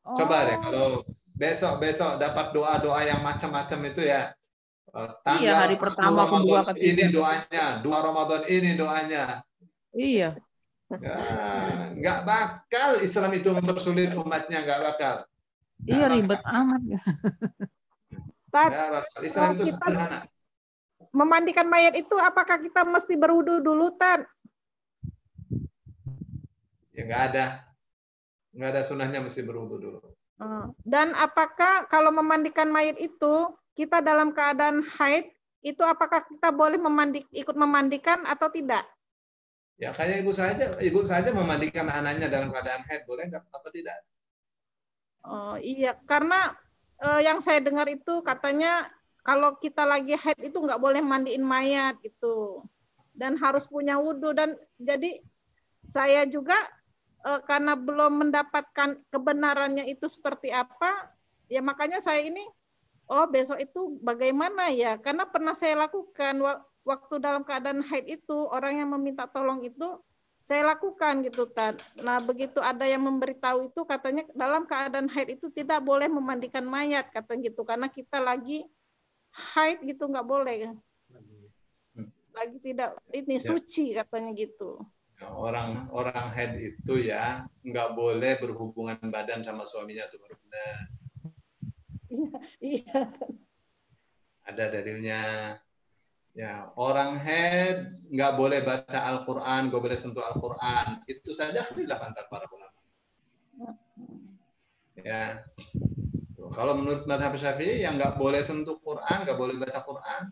Speaker 4: Coba deh kalau besok dapat doa-doa yang macam-macam itu ya. Tanggal
Speaker 3: hari pertama, kedua, ketiga.
Speaker 4: Ini doanya, 2 Ramadan ini doanya.
Speaker 3: Iya.
Speaker 4: Ya, nggak bakal Islam itu mempersulit umatnya, nggak bakal.
Speaker 3: Iya, ribet amat.
Speaker 2: Tad,
Speaker 4: Nggak bakal. Islam itu
Speaker 2: kita
Speaker 4: sederhana.
Speaker 2: memandikan mayat itu apakah kita mesti berwudu dulu, Tad?
Speaker 4: Ya nggak ada sunnahnya mesti berwudu dulu.
Speaker 2: Dan apakah kalau memandikan mayat itu kita dalam keadaan haid itu apakah kita boleh ikut memandikan atau tidak?
Speaker 4: Ya kayak ibu saja memandikan anaknya dalam keadaan haid, boleh nggak? Apa tidak?
Speaker 2: Oh iya, karena yang saya dengar itu katanya kalau kita lagi haid itu nggak boleh mandiin mayat gitu, dan harus punya wudhu. Dan jadi saya juga karena belum mendapatkan kebenarannya itu seperti apa, ya makanya saya ini, besok itu bagaimana ya? Karena pernah saya lakukan waktu dalam keadaan haid itu, orang yang meminta tolong itu saya lakukan gitu, Tan. Nah, begitu ada yang memberitahu itu katanya dalam keadaan haid itu tidak boleh memandikan mayat, katanya gitu, karena kita lagi haid gitu, nggak boleh. Lagi tidak ini suci katanya gitu.
Speaker 4: Orang haid itu ya nggak boleh berhubungan badan sama suaminya tuh baru benar.
Speaker 2: Iya.
Speaker 4: Ada dalilnya. Ya, orang haid nggak boleh baca Al-Quran, nggak boleh sentuh Al-Quran. Itu saja khilaf antar para ulama. Ya, tuh. Kalau menurut mazhab Syafi'i yang nggak boleh sentuh Quran, nggak boleh baca Quran,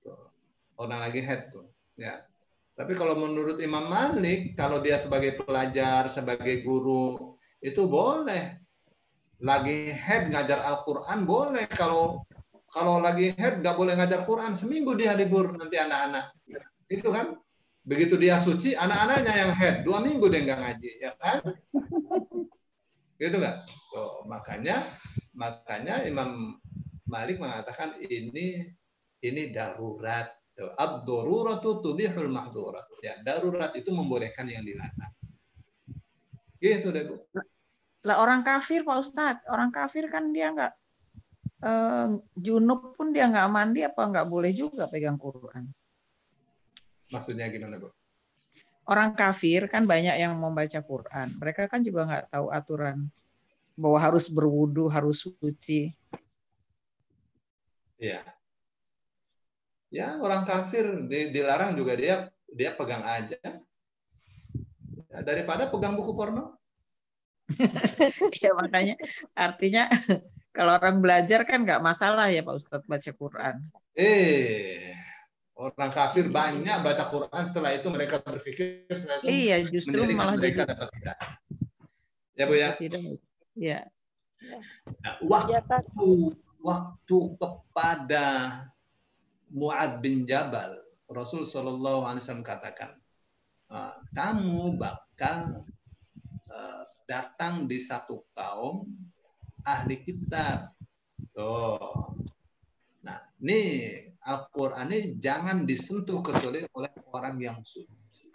Speaker 4: tuh. Orang lagi haid tuh. Ya. Tapi kalau menurut Imam Malik, kalau dia sebagai pelajar, sebagai guru, itu boleh. Lagi haid ngajar Al-Quran boleh. Kalau lagi haid nggak boleh ngajar Quran, seminggu dia libur nanti anak-anak. Itu kan. Begitu dia suci, anak-anaknya yang haid, 2 minggu dia nggak ngaji, ya kan? Gitu nggak? Tuh, makanya Imam Malik mengatakan ini darurat. Ad-daruratu tubihul mahdzurat. Ya, darurat itu membolehkan yang dilarang. Gitu deh, Bu.
Speaker 3: Lah orang kafir, Pak Ustadz, orang kafir kan dia nggak junub pun dia nggak mandi, apa nggak boleh juga pegang Quran?
Speaker 4: Maksudnya gimana, Bu?
Speaker 3: Orang kafir kan banyak yang membaca Quran. Mereka kan juga nggak tahu aturan bahwa harus berwudu, harus suci.
Speaker 4: Iya. Ya, orang kafir dilarang juga dia pegang aja. Ya, daripada pegang buku porno.
Speaker 3: Ya makanya artinya kalau orang belajar kan nggak masalah ya Pak Ustadz baca Quran.
Speaker 4: Orang kafir banyak baca Quran, setelah itu mereka berpikir setelah itu
Speaker 3: iya, justru malah
Speaker 4: mereka
Speaker 3: jadi
Speaker 4: dapat tidak. Ya, Bu ya.
Speaker 3: Tidak. Ya.
Speaker 4: Nah, waktu kepada Mu'ad bin Jabal, Rasul Shallallahu Alaihi Wasallam katakan, kamu bakal datang di satu kaum ahli kitab. Tuh. Nah, ini Al-Quran ini jangan disentuh kecuali oleh orang yang suci.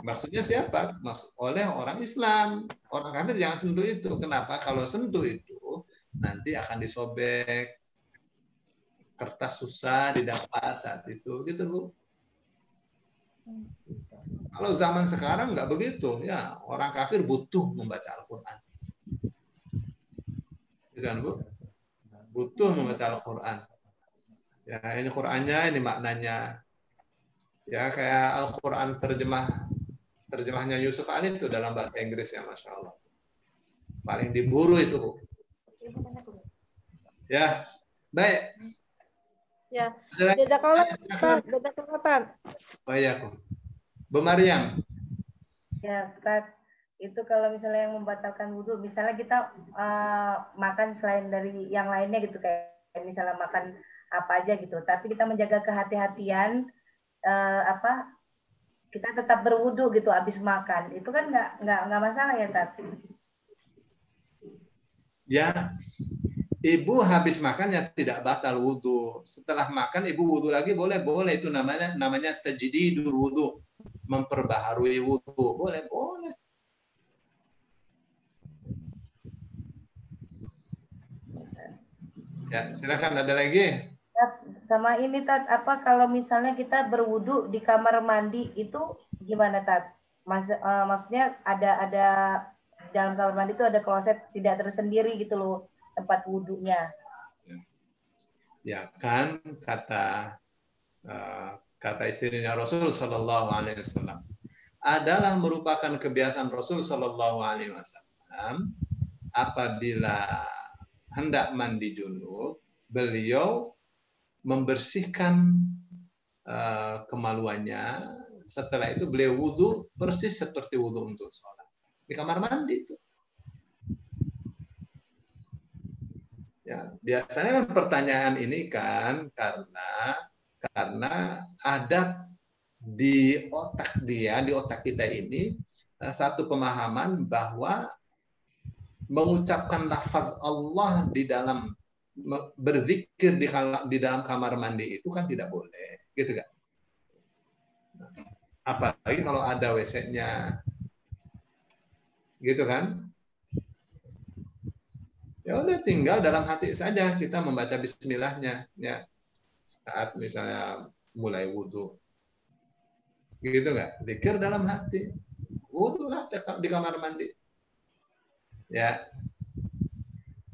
Speaker 4: Maksudnya siapa? Oleh orang Islam. Orang kafir jangan sentuh itu. Kenapa? Kalau sentuh itu nanti akan disobek. Kertas susah didapat saat itu. Gitu, Bu. Kalau zaman sekarang nggak begitu. Ya, orang kafir butuh membaca Al-Quran. Gitu kan, Bu? Butuh membaca Al-Quran. Ya, ini Qurannya, ini maknanya. Ya, kayak Al-Quran terjemahnya Yusuf Ali itu dalam bahasa Inggris ya, Masya Allah. Paling diburu itu, Bu. Ya, baik.
Speaker 2: Ya, jazakallah.
Speaker 4: Oh iya, Bu Maryam.
Speaker 6: Ya, Ustaz. Itu kalau misalnya yang membatalkan wudhu, misalnya kita makan selain dari yang lainnya gitu, kayak misalnya makan apa aja gitu, tapi kita menjaga kehati-hatian, kita tetap berwudhu gitu habis makan, itu kan nggak masalah ya, Tat?
Speaker 4: Ya, ibu habis makan ya tidak batal wudhu. Setelah makan ibu wudhu lagi boleh itu namanya tajdidul wudhu, memperbaharui wudhu, boleh. Ya, silakan ada lagi.
Speaker 6: sama ini Tat, apa kalau misalnya kita berwudu di kamar mandi itu gimana Tat? Maksudnya ada dalam kamar mandi itu ada kloset tidak tersendiri gitu loh tempat wudunya.
Speaker 4: Ya kan kata istrinya Rasul Shallallahu Alaihi Wasallam adalah merupakan kebiasaan Rasul Shallallahu Alaihi Wasallam apabila hendak mandi junub, beliau membersihkan kemaluannya. Setelah itu beliau wudhu persis seperti wudhu untuk sholat di kamar mandi itu. Ya, biasanya kan pertanyaan ini kan karena ada di otak dia, di otak kita ini satu pemahaman bahwa mengucapkan lafaz Allah di dalam berzikir di dalam kamar mandi itu kan tidak boleh, gitu kan? Apalagi kalau ada WC-nya, gitu kan? Ya udah tinggal dalam hati saja kita membaca Bismillahnya, ya saat misalnya mulai wudhu, gitu nggak? Zikir dalam hati, wudhulah di kamar mandi, ya.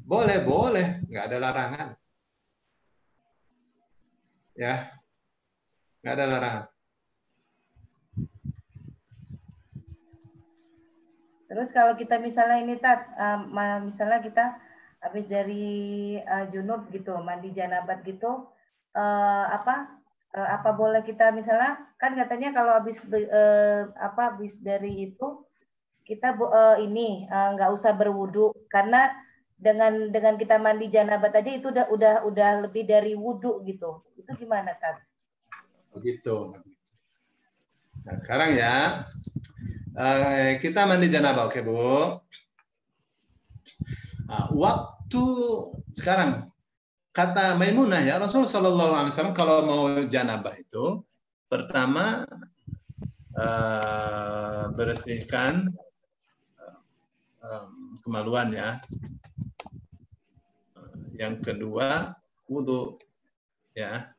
Speaker 4: Boleh, nggak ada larangan. Ya, nggak ada larangan.
Speaker 6: Terus kalau kita misalnya ini Tat, misalnya kita habis dari junub gitu, mandi janabat gitu, apa boleh kita misalnya kan katanya kalau habis dari itu kita nggak usah berwudu karena dengan kita mandi janabat tadi itu udah lebih dari wudu gitu. Itu gimana Tat?
Speaker 4: Begitu. Nah, sekarang ya kita mandi janabah, oke Bu. Nah, waktu sekarang kata Maimunah ya Rasul Shallallahu Alaihi Wasallam kalau mau janabah itu pertama bersihkan kemaluan ya. Yang kedua wudu ya.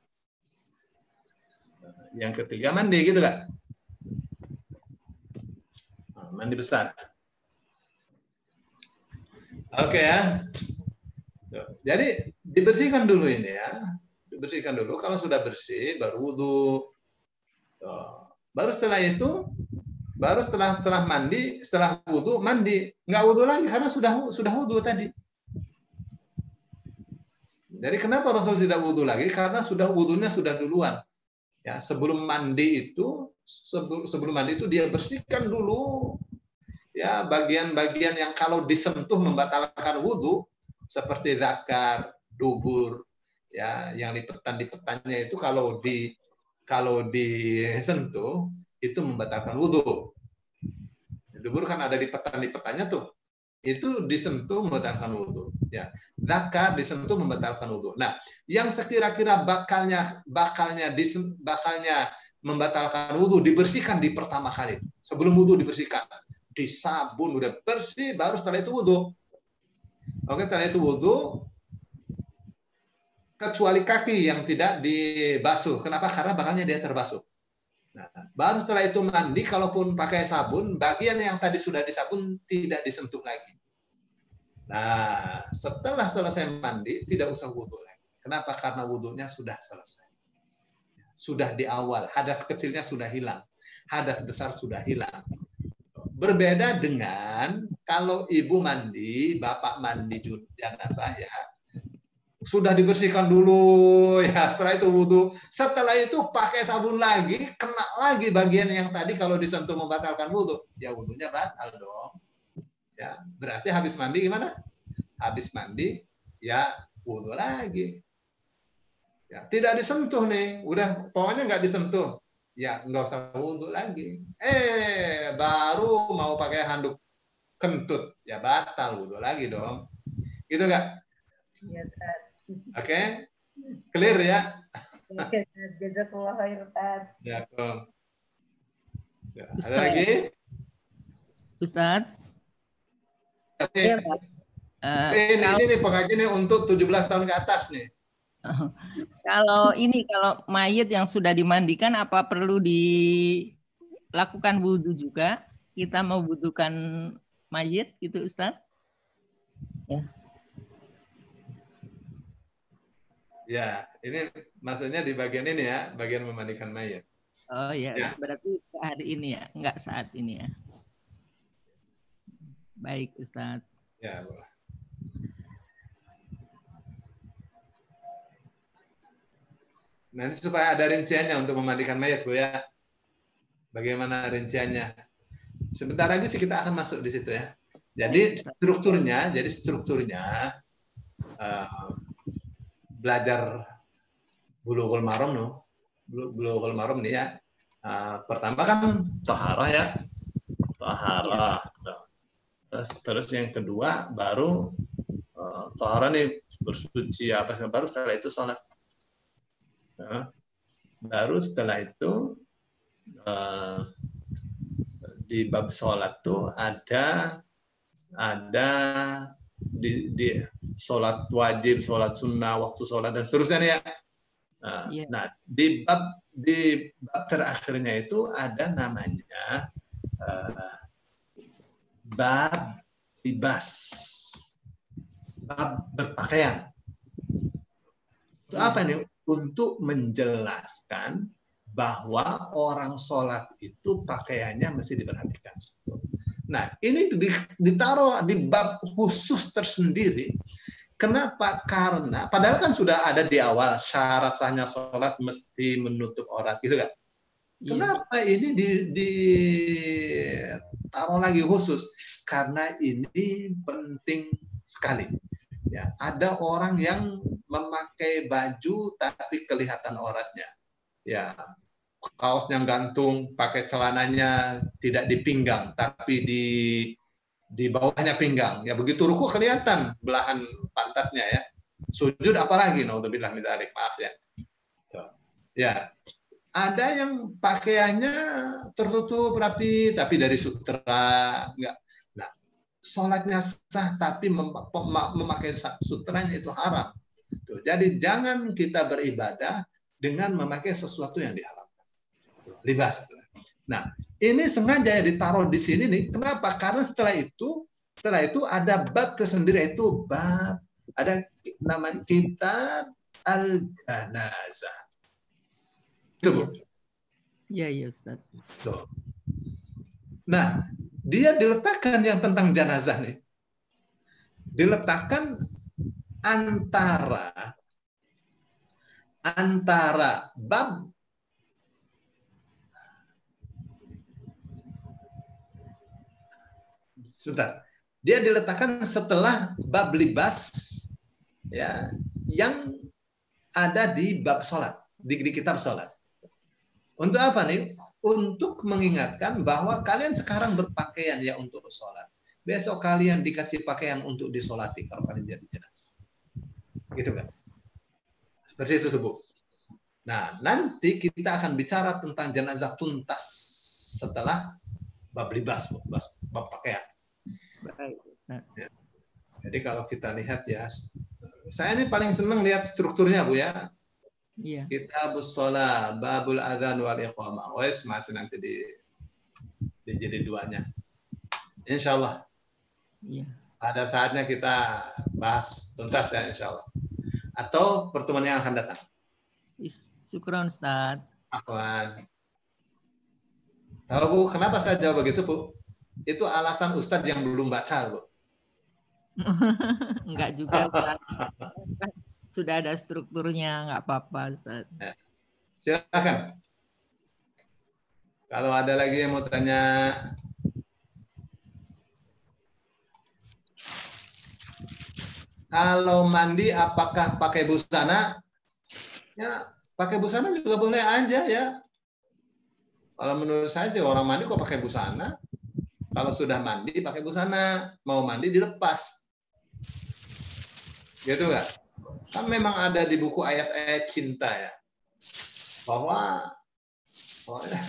Speaker 4: Yang ketiga mandi gitu kan? Mandi besar. Oke ya. Jadi dibersihkan dulu ini ya. Dibersihkan dulu. Kalau sudah bersih baru wudu. Baru setelah itu, baru setelah mandi, setelah wudu mandi. Nggak wudu lagi karena sudah wudu tadi. Jadi kenapa Rasul tidak wudu lagi? Karena wudunya sudah duluan. Ya, sebelum mandi itu dia bersihkan dulu ya bagian-bagian yang kalau disentuh membatalkan wudu seperti zakar, dubur ya, yang lipetan-lipetannya itu kalau disentuh itu membatalkan wudu. Dubur kan ada lipetan-lipetannya tuh. Itu disentuh membatalkan wudu ya. Zakar disentuh membatalkan wudu. Nah, yang sekira-kira bakalnya membatalkan wudu dibersihkan di pertama kali. Sebelum wudu dibersihkan. Di sabun udah bersih baru setelah itu wudu. Oke, setelah itu wudu kecuali kaki yang tidak dibasuh. Kenapa? Karena bakalnya dia terbasuh. Nah, baru setelah itu mandi, kalaupun pakai sabun, bagian yang tadi sudah disabun tidak disentuh lagi. Nah, setelah selesai mandi, tidak usah wudhu lagi. Kenapa? Karena wudhunya sudah selesai. Sudah di awal, hadas kecilnya sudah hilang. Hadas besar sudah hilang. Berbeda dengan kalau ibu mandi, bapak mandi janabah ya, sudah dibersihkan dulu ya, setelah itu wudhu, setelah itu pakai sabun lagi, kena lagi bagian yang tadi kalau disentuh membatalkan wudhu, ya wudhunya batal dong. Ya, berarti habis mandi gimana? Habis mandi ya wudhu lagi. Ya, tidak disentuh nih, udah pokoknya nggak disentuh, ya nggak usah wudhu lagi. Baru mau pakai handuk kentut, ya batal wudhu lagi dong. Gitu nggak?
Speaker 6: Iya, Tat.
Speaker 4: Oke, clear ya?
Speaker 6: Oke, jazakallah khair, Tat.
Speaker 4: Ya, ada lagi?
Speaker 7: Ustadz?
Speaker 4: Ini nih pengajian nih untuk 17 tahun ke atas nih.
Speaker 7: Kalau mayit yang sudah dimandikan, apa perlu dilakukan wudhu juga? Kita mau wudhukan mayit gitu, Ustaz? Ya.
Speaker 4: Ya, ini maksudnya di bagian ini ya, bagian memandikan mayit.
Speaker 7: Oh ya, berarti hari ini ya, enggak saat ini ya. Baik, Ustaz.
Speaker 4: Ya, boleh. Nanti supaya ada rinciannya untuk memandikan mayat, Bu ya. Bagaimana rinciannya? Sebentar lagi sih kita akan masuk di situ ya. Jadi strukturnya belajar Bulughul Maram nih ya. Pertama kan taharah ya. Taharah. Terus yang kedua baru taharah nih bersuci apa baru setelah itu sholat. Baru setelah itu di bab sholat tuh ada di sholat wajib, sholat sunnah, waktu sholat dan seterusnya ya. Nah di bab terakhirnya itu ada namanya bab libas, bab berpakaian. Itu apa nih? Untuk menjelaskan bahwa orang sholat itu pakaiannya mesti diperhatikan. Nah, ini ditaruh di bab khusus tersendiri. Kenapa? Karena padahal kan sudah ada di awal syarat sahnya sholat mesti menutup aurat, gitu kan? Kenapa ini ditaruh lagi khusus? Karena ini penting sekali. Ya, ada orang yang memakai baju tapi kelihatan auratnya. Ya, kaosnya gantung, pakai celananya tidak di pinggang tapi di bawahnya pinggang. Ya, begitu ruku kelihatan belahan pantatnya ya. Sujud apalagi, naudzubillah min dzalik, maaf ya. Ya, ada yang pakaiannya tertutup rapi tapi dari sutra enggak. Sholatnya sah tapi memakai sutranya itu haram. Jadi jangan kita beribadah dengan memakai sesuatu yang diharamkan. Libas. Nah, ini sengaja ditaruh di sini nih. Kenapa? Karena setelah itu ada bab tersendiri, yaitu bab ada nama kitab al-janazah. Itu, Bu.
Speaker 7: Iya, Ustaz.
Speaker 4: Tuh. Nah, dia diletakkan yang tentang jenazah nih. Diletakkan antara bab sebentar. Dia diletakkan setelah bab libas ya yang ada di bab sholat, di kitab sholat. Untuk apa nih? Untuk mengingatkan bahwa kalian sekarang berpakaian ya untuk sholat. Besok kalian dikasih pakaian untuk disolati kalau kalian jadi jenazah. Gitu kan? Seperti itu tuh, Bu. Nah, nanti kita akan bicara tentang jenazah tuntas setelah bab libas, bab pakaian.
Speaker 7: Baik, Ustaz.
Speaker 4: Ya. Jadi kalau kita lihat ya, saya ini paling senang lihat strukturnya, Bu ya.
Speaker 7: Iya.
Speaker 4: Kitabus shalah, babul adzan wal iqamah. Wes masih nanti di jilid 2-nya. Insyaallah.
Speaker 7: Iya.
Speaker 4: Ada saatnya kita bahas tuntas ya insyaallah. Atau pertemuan yang akan datang.
Speaker 7: Syukron, Ustaz.
Speaker 4: Afwan. Tahu Bu, kenapa saya jawab begitu, Bu? Itu alasan Ustadz yang belum baca, Bu.
Speaker 7: Enggak juga, Ustaz. Sudah ada strukturnya, nggak apa-apa, Ustaz.
Speaker 4: Ya. Silakan. Kalau ada lagi yang mau tanya. Kalau mandi apakah pakai busana? Ya, pakai busana juga boleh aja ya. Kalau menurut saya sih orang mandi kok pakai busana. Kalau sudah mandi pakai busana, mau mandi dilepas. Gitu nggak? Kan memang ada di buku ayat-ayat cinta ya. Bahwa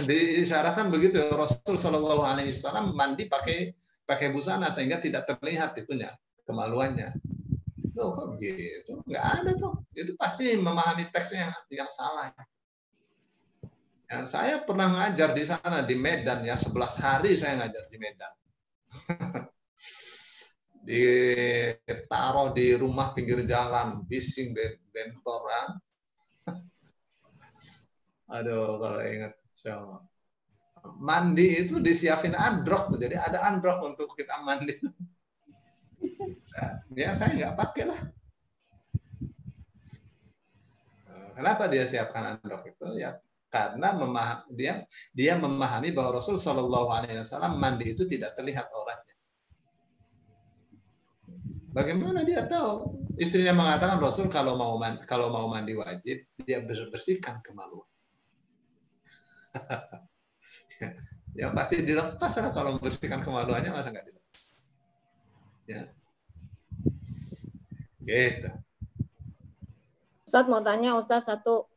Speaker 4: disyaratkan begitu Rasul Shallallahu Alaihi Wasallam mandi pakai busana sehingga tidak terlihat itunya kemaluannya. Loh kok gitu? Nggak ada tuh. Itu pasti memahami teksnya yang salah. Ya, saya pernah ngajar di sana di Medan ya, 11 hari saya ngajar di Medan. Ditaruh di rumah pinggir jalan, bising bentoran. Aduh, kalau ingat, mandi itu disiapin androk tuh, jadi ada androk untuk kita mandi. Ya saya nggak pakai lah. Kenapa dia siapkan androk itu? Ya karena dia memahami bahwa Rasul Shallallahu Alaihi Wasallam mandi itu tidak terlihat auratnya. Bagaimana dia tahu? Istrinya mengatakan Rasul kalau mau mandi wajib dia bersihkan kemaluan. Ya pasti dilepas lah kalau membersihkan kemaluannya, masa nggak dilepas? Ya, gitu.
Speaker 5: Ustaz mau tanya Ustaz satu.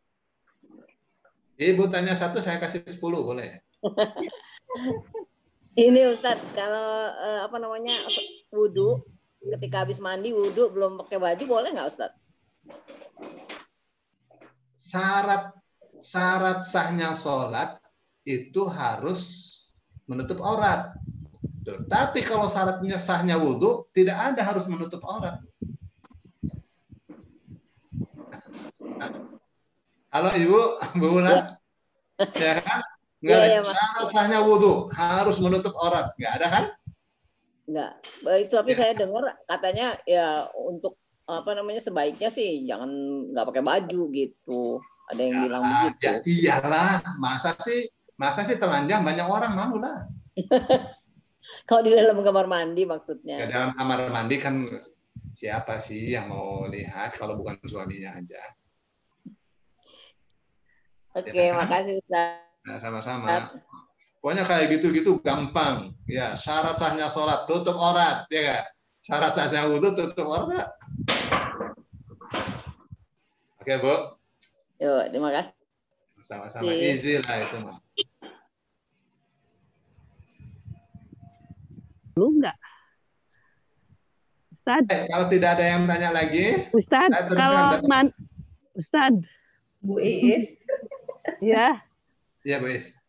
Speaker 4: Ibu tanya satu, saya kasih 10 boleh?
Speaker 5: Ini Ustaz, kalau wudhu, ketika habis mandi wudhu belum pakai baju boleh nggak Ustaz?
Speaker 4: Syarat sahnya sholat itu harus menutup aurat. Tapi kalau syaratnya sahnya wudhu, tidak ada harus menutup aurat. Halo Ibu, Bu Una? Ya kan? Nggak ada. Syarat sahnya wudhu harus menutup aurat. Nggak ada kan?
Speaker 5: Nggak. Itu tapi saya dengar katanya ya untuk sebaiknya sih jangan nggak pakai baju gitu. Ada yang bilang begitu.
Speaker 4: Ya iyalah, masa sih telanjang, banyak orang malu lah.
Speaker 5: Kalau di dalam kamar mandi maksudnya.
Speaker 4: Ya, dalam kamar mandi kan siapa sih yang mau lihat kalau bukan suaminya aja.
Speaker 5: Oke,
Speaker 4: Ya,
Speaker 5: makasih Ustaz.
Speaker 4: Nah, sama-sama. Pokoknya kayak gitu-gitu gampang. Ya, syarat sahnya sholat tutup aurat, ya kan? Syarat sahnya wudhu tutup aurat. Oke, Bu.
Speaker 5: Yuk, terima kasih.
Speaker 4: Sama-sama, easy lah itu mah.
Speaker 8: Lu enggak? Ustaz.
Speaker 4: Kalau tidak ada yang tanya lagi,
Speaker 8: Ustaz, kalau Ustaz.
Speaker 1: Bu Iis.
Speaker 8: Ya.
Speaker 4: Ya, Bu Iis.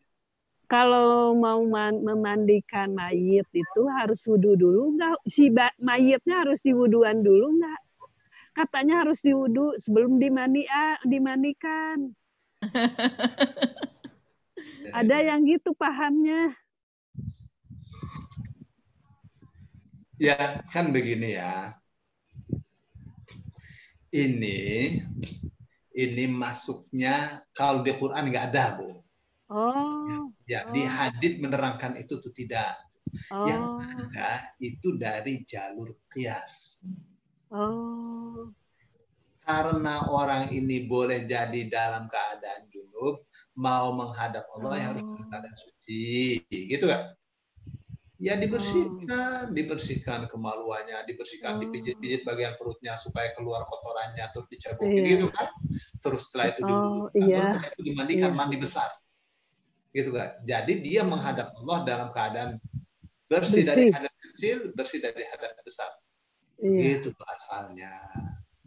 Speaker 8: Kalau mau memandikan mayit itu harus wudhu dulu enggak? Si mayitnya harus diwuduan dulu enggak? Katanya harus diwudhu sebelum dimandikan. Ada yang gitu pahamnya.
Speaker 4: Ya, kan begini ya. Ini masuknya kalau di Quran nggak ada, Bu.
Speaker 8: Oh.
Speaker 4: Ya, di hadits menerangkan itu tuh tidak. Yang ada itu dari jalur qiyas.
Speaker 8: Oh.
Speaker 4: Karena orang ini boleh jadi dalam keadaan junub, mau menghadap Allah yang harus dalam keadaan suci, gitu kan? Ya dibersihkan kemaluannya, dipijit-pijit bagian perutnya supaya keluar kotorannya, terus dicabukin gitu kan? Terus setelah itu setelah itu dimandikan mandi besar, gitu kan? Jadi dia menghadap Allah dalam keadaan bersih dari hadas kecil, bersih dari hadas besar. Itu asalnya.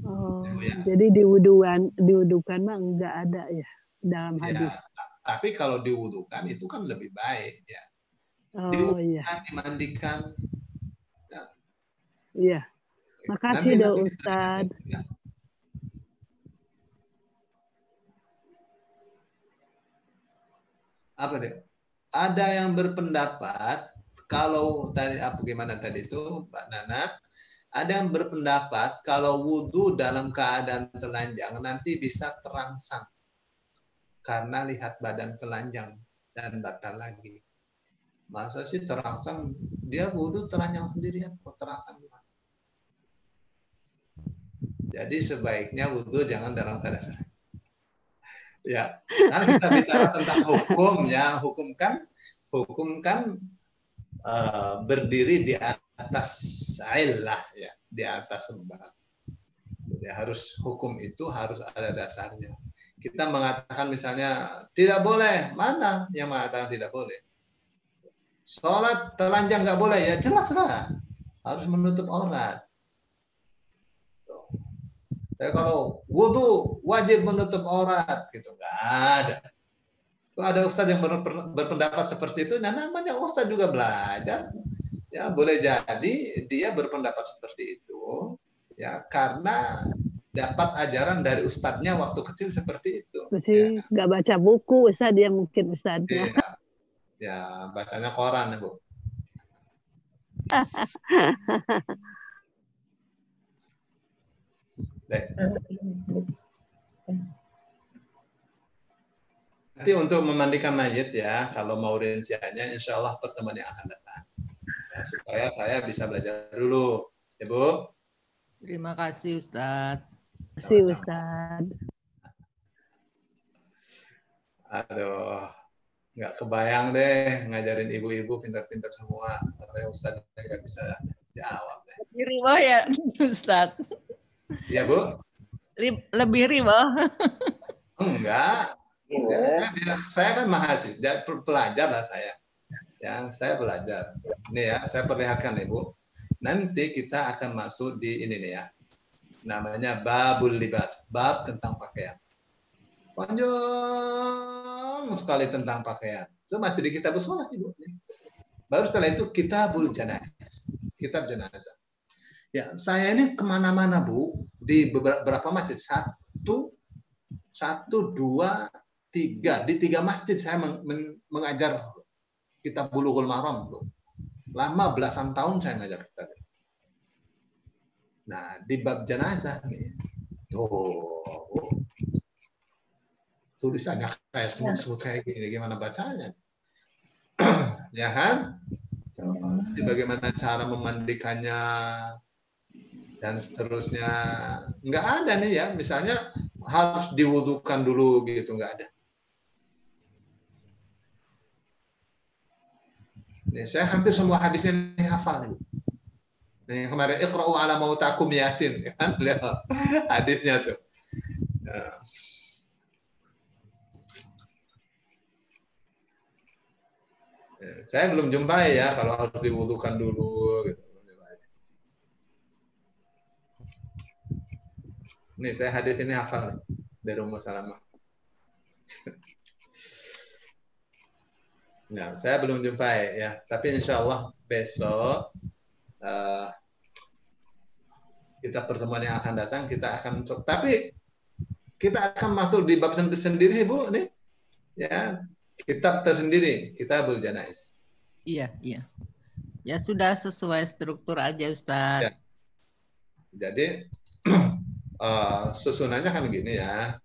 Speaker 8: Oh, ya. Jadi diwudukan mah enggak ada ya dalam hadis.
Speaker 4: Tapi kalau diwudukan itu kan lebih baik ya. Diwudukan, dimandikan. Ya.
Speaker 8: Iya. Makasih dong Ustaz.
Speaker 4: Ya. Apa deh? Ada yang berpendapat kalau tadi gimana tadi itu Mbak Nana? Ada yang berpendapat kalau wudhu dalam keadaan telanjang nanti bisa terangsang karena lihat badan telanjang dan batal lagi. Masa sih terangsang? Dia wudhu telanjang sendirian, kok terangsang gimana? Jadi sebaiknya wudhu jangan dalam keadaan telanjang. Ya, nah kita bicara tentang hukum ya, hukum kan berdiri di atas illah ya, di atas sebab. Jadi hukum itu harus ada dasarnya. Kita mengatakan misalnya tidak boleh, mana yang mengatakan tidak boleh? Sholat telanjang nggak boleh, ya jelas lah harus menutup aurat. Tapi kalau wudu wajib menutup aurat gitu, nggak ada. Kalau ada ustadz yang berpendapat seperti itu, nah namanya ustadz juga belajar. Ya, boleh jadi dia berpendapat seperti itu, ya karena dapat ajaran dari ustadznya waktu kecil seperti itu.
Speaker 8: Mesti nggak baca buku Ustadz ya mungkin Ustadznya.
Speaker 4: Iya. Ya, bacanya koran ya, Bu. Nanti untuk memandikan mayit ya, kalau mau rinciannya insya Allah pertemuan yang akan datang. Ya, supaya saya bisa belajar dulu. Ya, Bu?
Speaker 7: Terima kasih, Ustadz.
Speaker 8: Terima kasih, Ustadz.
Speaker 4: Aduh, nggak kebayang deh ngajarin ibu-ibu pintar-pintar semua. Sampai Ustadz nggak bisa jawab deh.
Speaker 7: Lebih riba ya, Ustadz?
Speaker 4: Iya, Bu?
Speaker 7: Lebih riba?
Speaker 4: Enggak. Ya, saya kan mahasiswa, pelajar lah saya. Ya, saya belajar. Ini ya, saya perlihatkan Ibu. Nanti kita akan masuk di ini nih ya. Namanya babul libas, bab tentang pakaian. Panjang sekali tentang pakaian. Itu masih di kitab sholat Ibu. Baru setelah itu kitabul janazah. Kitab jenazah. Ya, saya ini kemana-mana Bu, di beberapa masjid. Satu, dua, tiga. Di 3 masjid saya mengajar kitab Bulughul Maram. Lama belasan tahun saya ngajar kitab. Nah, di bab jenazah nih. Tulisannya kayak semut-semut kayak gini, gimana bacanya? Ya kan? Jadi bagaimana cara memandikannya dan seterusnya. Nggak ada nih ya, misalnya harus diwudukan dulu gitu, nggak ada. Nih, saya hampir semua hadisnya nih hafal nih. Nih, kemarin iqra'u ala mautakum yasin kan, lihat hadisnya tuh. Nah. Saya belum jumpai ya kalau harus diwudukan dulu gitu. Nih, saya hadis ini hafal nih, dari Ummu Salamah. Nah, saya belum jumpai ya, tapi insya Allah besok kita pertemuan yang akan datang kita akan coba. Tapi kita akan masuk di bab sendiri Bu nih, ya kitab tersendiri, Kitabul Janaiz.
Speaker 7: Iya, iya. Ya sudah sesuai struktur aja Ustaz.
Speaker 4: Ya. Jadi susunannya kan gini ya,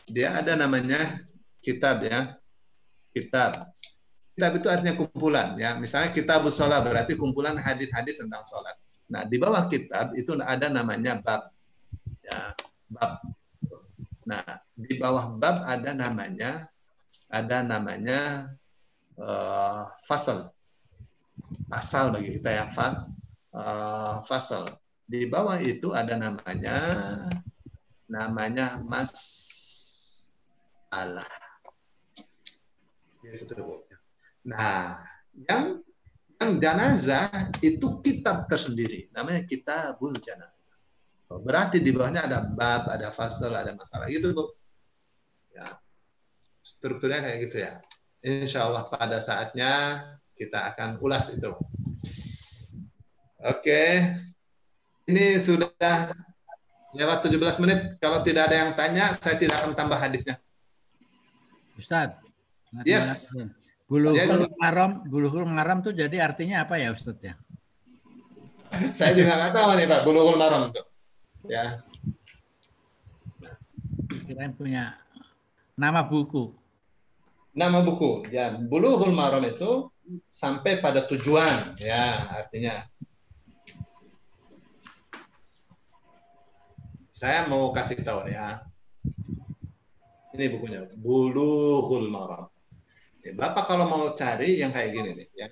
Speaker 4: dia ada namanya kitab ya, kitab. Kitab itu artinya kumpulan ya. Misalnya kitabus sholat berarti kumpulan hadis-hadis tentang sholat. Nah, di bawah kitab itu ada namanya bab. Ya, bab. Nah, di bawah bab ada namanya fasal. Pasal bagi kita ya, fasal. Di bawah itu ada namanya masalah. Nah, yang jenazah itu kitab tersendiri, namanya Kitabul Janazah. Berarti di bawahnya ada bab, ada fasal, ada masalah gitu Bu. Ya. Strukturnya kayak gitu ya. Insya Allah pada saatnya kita akan ulas itu. Oke. Ini sudah lewat 17 menit. Kalau tidak ada yang tanya, saya tidak akan tambah hadisnya.
Speaker 9: Ustadz.
Speaker 4: Yes.
Speaker 9: Bulughul Maram tuh jadi artinya apa ya Ustadz ya?
Speaker 4: Saya juga nggak tahu nih Pak, Bulughul Maram tuh. Ya.
Speaker 9: Kirain punya nama buku.
Speaker 4: Nama buku. Ya, Bulughul Maram itu sampai pada tujuan. Ya, artinya. Saya mau kasih tahu ya. Ini bukunya, Bulughul Maram. Ya, Bapak kalau mau cari yang kayak gini nih, ya.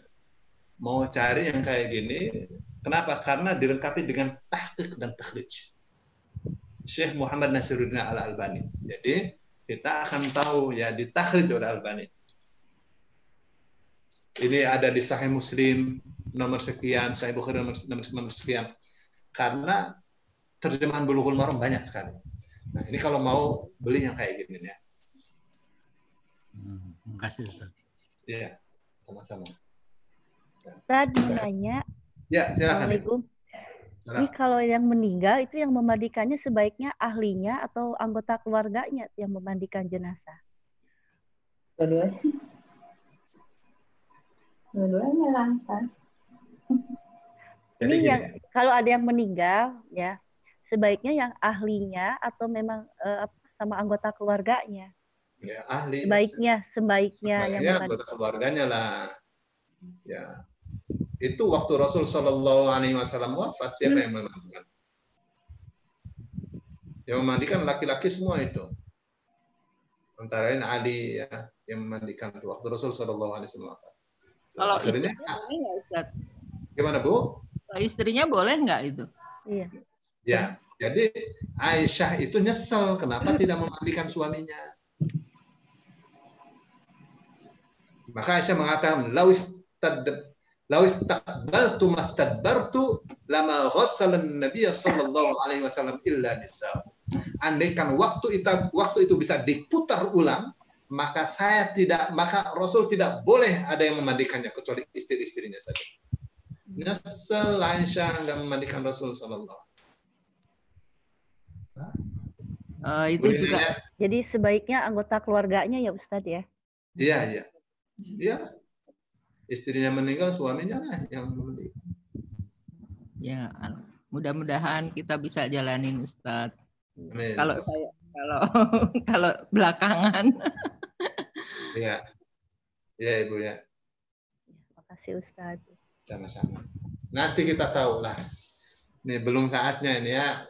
Speaker 4: Mau cari yang kayak gini, kenapa? Karena dilengkapi dengan tahqiq dan takhrij. Syekh Muhammad Nasiruddin Al-Albani. Jadi kita akan tahu ya di takhrij oleh Albani. Ini ada di Sahih Muslim nomor sekian, Sahih Bukhari nomor sekian. Karena terjemahan Bulughul Maram banyak sekali. Nah, ini kalau mau beli yang kayak gini ya.
Speaker 9: Terima kasih Ustaz.
Speaker 4: Iya, sama-sama.
Speaker 10: Ustaz mau nanya.
Speaker 4: Ya, silakan.
Speaker 10: Assalamualaikum. Ini kalau yang meninggal itu yang memandikannya sebaiknya ahlinya atau anggota keluarganya yang memandikan jenazah?
Speaker 1: Dua-duanya. Dua-duanya langsung.
Speaker 10: Ini yang kalau ada yang meninggal ya, sebaiknya yang ahlinya atau memang sama anggota keluarganya?
Speaker 4: Ya, ahli.
Speaker 10: Sebaiknya yang
Speaker 4: anggota keluarganya lah. Ya. Itu waktu Rasul Shallallahu Alaihi Wasallam wafat, siapa yang memandikan? Yang memandikan laki-laki semua itu. Antara lain Ali ya, yang memandikan waktu Rasul Shallallahu Alaihi Wasallam wafat.
Speaker 7: Kalau
Speaker 4: akhirnya,
Speaker 7: istrinya boleh nggak, Ustaz?
Speaker 4: Gimana Bu?
Speaker 7: Kalau istrinya boleh nggak itu?
Speaker 10: Iya.
Speaker 4: Ya, jadi Aisyah itu nyesel kenapa tidak memandikan suaminya. Maka Aisyah mengatakan, Lawis taqbaltu mastadbartu lama ghassalan Nabiy sallallahu alaihi wasallam illa nisa. Andaikan waktu itu bisa diputar ulang, maka Rasul tidak boleh ada yang memandikannya kecuali istri-istrinya saja. Nyesel Aisyah enggak memandikan Rasul sallallahu.
Speaker 10: Itu juga. Jadi sebaiknya anggota keluarganya ya Ustadz ya?
Speaker 4: Iya. Iya. Istrinya meninggal, suaminya lah yang memandikan.
Speaker 7: Ya, mudah-mudahan kita bisa jalanin Ustadz.
Speaker 4: Amin.
Speaker 7: Kalau belakangan.
Speaker 4: Iya. Iya Ibu ya.
Speaker 10: Terima kasih Ustadz.
Speaker 4: Sama-sama. Nanti kita tahu lah. Ini belum saatnya ini ya.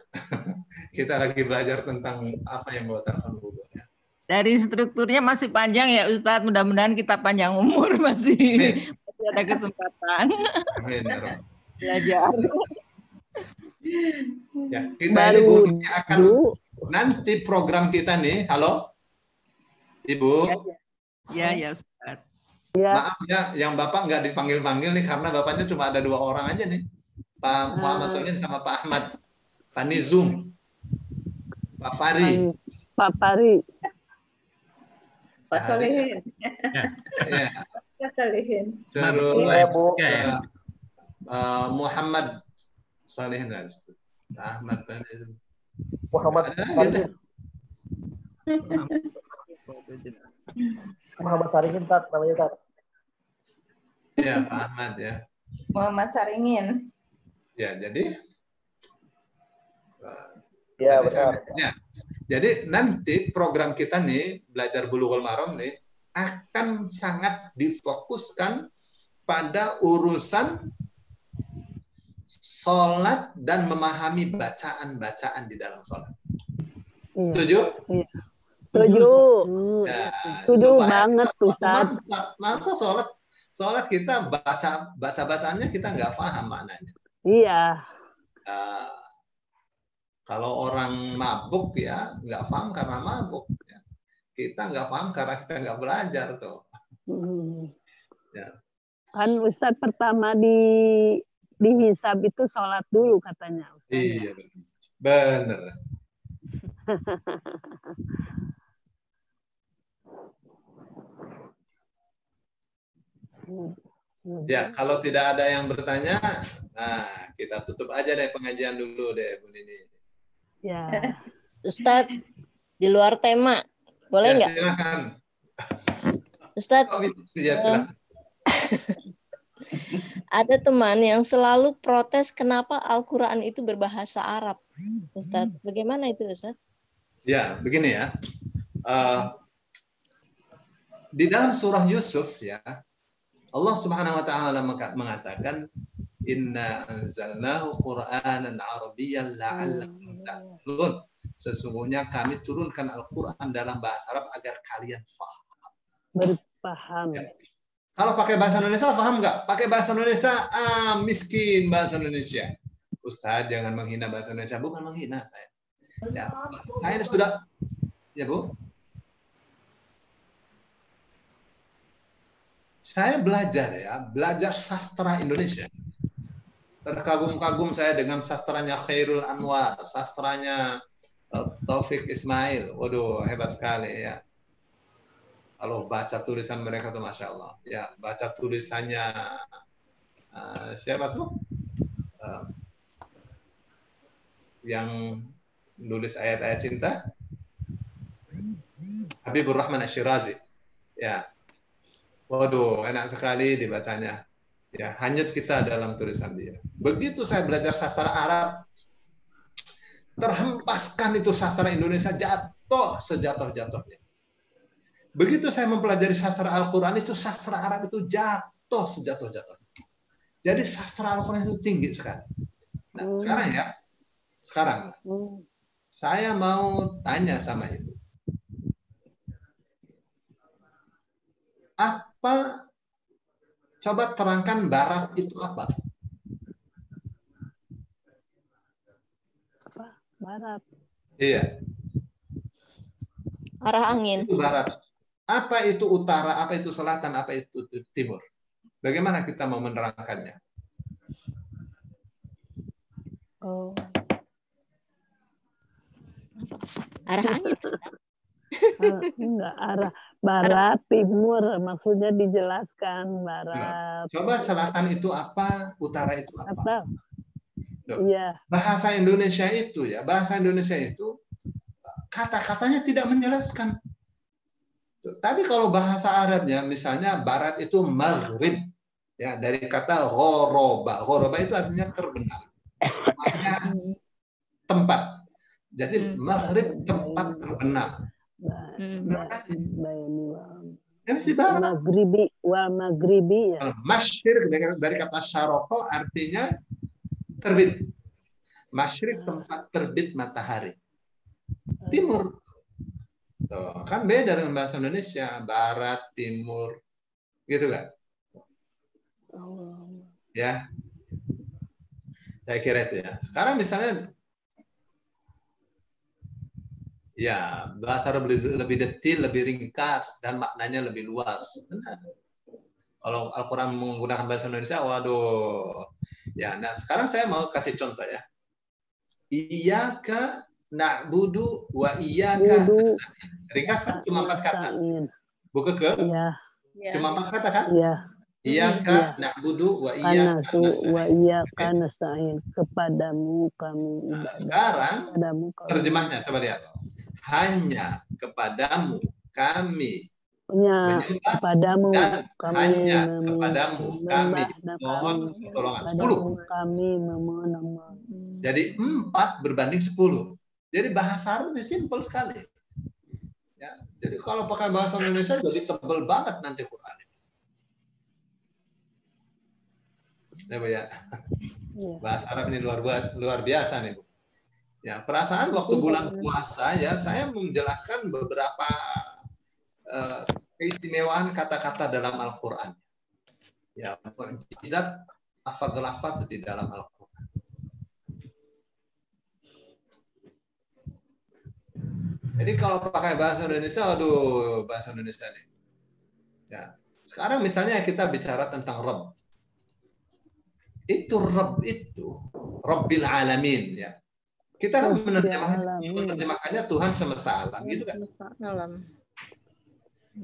Speaker 4: Kita lagi belajar tentang apa yang membatalkan wudu ya.
Speaker 7: Dari strukturnya masih panjang ya Ustadz. Mudah-mudahan kita panjang umur masih ada kesempatan.
Speaker 4: Amin ya Rabb.
Speaker 7: Belajar.
Speaker 4: Ya, kita ini Bu akan nanti program kita nih. Halo, Ibu.
Speaker 7: Ya Ustadz.
Speaker 4: Maaf ya, yang Bapak nggak dipanggil-panggil nih karena Bapaknya cuma ada 2 orang aja nih. Pak Muhammad Solihin sama Pak Ahmad. Pak Nizum. Pak Fari.
Speaker 8: Pak Fari.
Speaker 1: Pak Solihin.
Speaker 4: Ya.
Speaker 1: Pak Solihin.
Speaker 4: Terus Muhammad Solihin. Pak Ahmad.
Speaker 11: Muhammad Saringin Tat namanya Tat.
Speaker 4: Ya, Pak Ahmad ya.
Speaker 1: Muhammad Saringin.
Speaker 4: Ya, jadi
Speaker 11: ya benar.
Speaker 4: Ya. Jadi nanti program kita nih belajar Bulughul Maram nih akan sangat difokuskan pada urusan sholat dan memahami bacaan-bacaan di dalam sholat. Setuju?
Speaker 8: Setuju.
Speaker 4: Ya,
Speaker 8: Setuju banget Ustaz.
Speaker 4: Masa sholat kita bacaannya kita nggak paham maknanya.
Speaker 8: Iya.
Speaker 4: Kalau orang mabuk ya nggak paham karena mabuk. Ya. Kita nggak paham karena kita nggak belajar tuh. Ya.
Speaker 8: Kan Ustaz pertama dihisab itu sholat dulu katanya. Ustaz.
Speaker 4: Iya benar. Ya, kalau tidak ada yang bertanya, nah kita tutup aja deh pengajian dulu deh Bu Nini.
Speaker 8: Ya.
Speaker 5: Ustadz, di luar tema, boleh nggak?
Speaker 4: Silakan.
Speaker 5: Ustadz,
Speaker 4: ya, silakan.
Speaker 5: Ada teman yang selalu protes kenapa Al-Quran itu berbahasa Arab. Ustadz, bagaimana itu Ustadz?
Speaker 4: Ya, begini ya. Di dalam surah Yusuf ya, Allah Subhanahu wa taala mengatakan inna anzalnahu Qur'anan Arabiyyan la'allakum ta'qilun. Sesungguhnya kami turunkan Al-Qur'an dalam bahasa Arab agar kalian paham.
Speaker 8: Berpaham.
Speaker 4: Ya. Kalau pakai bahasa Indonesia paham nggak? Pakai bahasa Indonesia miskin bahasa Indonesia. Ustaz jangan menghina bahasa Indonesia, bukan menghina saya. Ya, saya sudah ya Bu. Saya belajar sastra Indonesia. terkagum-kagum saya dengan sastranya Khairul Anwar, sastranya Taufik Ismail. Waduh, hebat sekali ya. Kalau baca tulisan mereka tuh Masya Allah. Ya, baca tulisannya siapa tuh? Yang nulis ayat-ayat cinta? Habibur Rahman Asy-Syirazi. Ya. Waduh, enak sekali dibacanya. Ya, hanyut kita dalam tulisan dia. Begitu saya belajar sastra Arab, terhempaskan itu sastra Indonesia jatuh sejatuh-jatuhnya. Begitu saya mempelajari sastra Al-Quran, itu sastra Arab itu jatuh sejatuh-jatuhnya. Jadi sastra Al-Quran itu tinggi sekali. Nah, sekarang saya mau tanya sama Ibu. Apa, coba terangkan barat itu apa?
Speaker 8: Barat.
Speaker 4: Iya.
Speaker 5: Arah angin.
Speaker 4: Itu barat. Apa itu utara, apa itu selatan, apa itu timur? Bagaimana kita mau menerangkannya?
Speaker 8: Oh.
Speaker 5: Arah angin.
Speaker 8: Enggak, arah barat, timur, maksudnya dijelaskan barat.
Speaker 4: Coba selatan itu apa, utara itu apa?
Speaker 8: Iya.
Speaker 4: Bahasa Indonesia itu kata-katanya tidak menjelaskan. Tapi kalau bahasa Arabnya, misalnya barat itu maghrib, ya dari kata ghoroba. Ghoroba itu artinya terbenam, maknanya tempat. Jadi maghrib tempat terbenam. Ya mesti barat.
Speaker 8: Maghribi ya.
Speaker 4: Masyriq dari kata syaroko artinya terbit. Masyriq tempat terbit matahari. Timur. Tuh, kan beda dengan bahasa Indonesia, barat, timur, gitu kan? Ya, saya kira itu ya. Sekarang misalnya, ya bahasa Arab lebih detil, lebih ringkas, dan maknanya lebih luas. Benar. Kalau Al-Quran menggunakan bahasa Indonesia, waduh. Ya, nah sekarang saya mau kasih contoh ya. Iyyaka na'budu wa iyyaka nasta'in. Ringkas kan cuma 4 kata. Buka ke? Iya. Cuma 4 kata kan?
Speaker 8: Iya.
Speaker 4: Iyyaka na'budu wa iyyaka
Speaker 8: nasta'in. Kepadamu kami ibadah.
Speaker 4: Nah, sekarang terjemahnya coba lihat. Hanya kepadamu kami
Speaker 8: kepadamu
Speaker 4: kami hanya kepadamu kami mohon pertolongan. 10.
Speaker 8: Kami memohon.
Speaker 4: Jadi 4 berbanding 10. Jadi bahasa Arab ini simpel sekali. Ya, jadi kalau pakai bahasa Indonesia jadi tebal banget nanti Quran. Ya, Bu ya. Bahasa Arab ini luar biasa nih, Bu. Ya, perasaan waktu bulan puasa ya saya menjelaskan beberapa keistimewaan kata-kata dalam Al-Quran. Ya, mukjizat lafaz-lafaz di dalam Al-Quran. Jadi kalau pakai bahasa Indonesia, aduh, bahasa Indonesia nih. Ya. Sekarang misalnya kita bicara tentang Rabb. Itu Rabb itu Rabbil Alamin ya. Kita kan menerjemahkannya Tuhan semesta alam, gitu kan?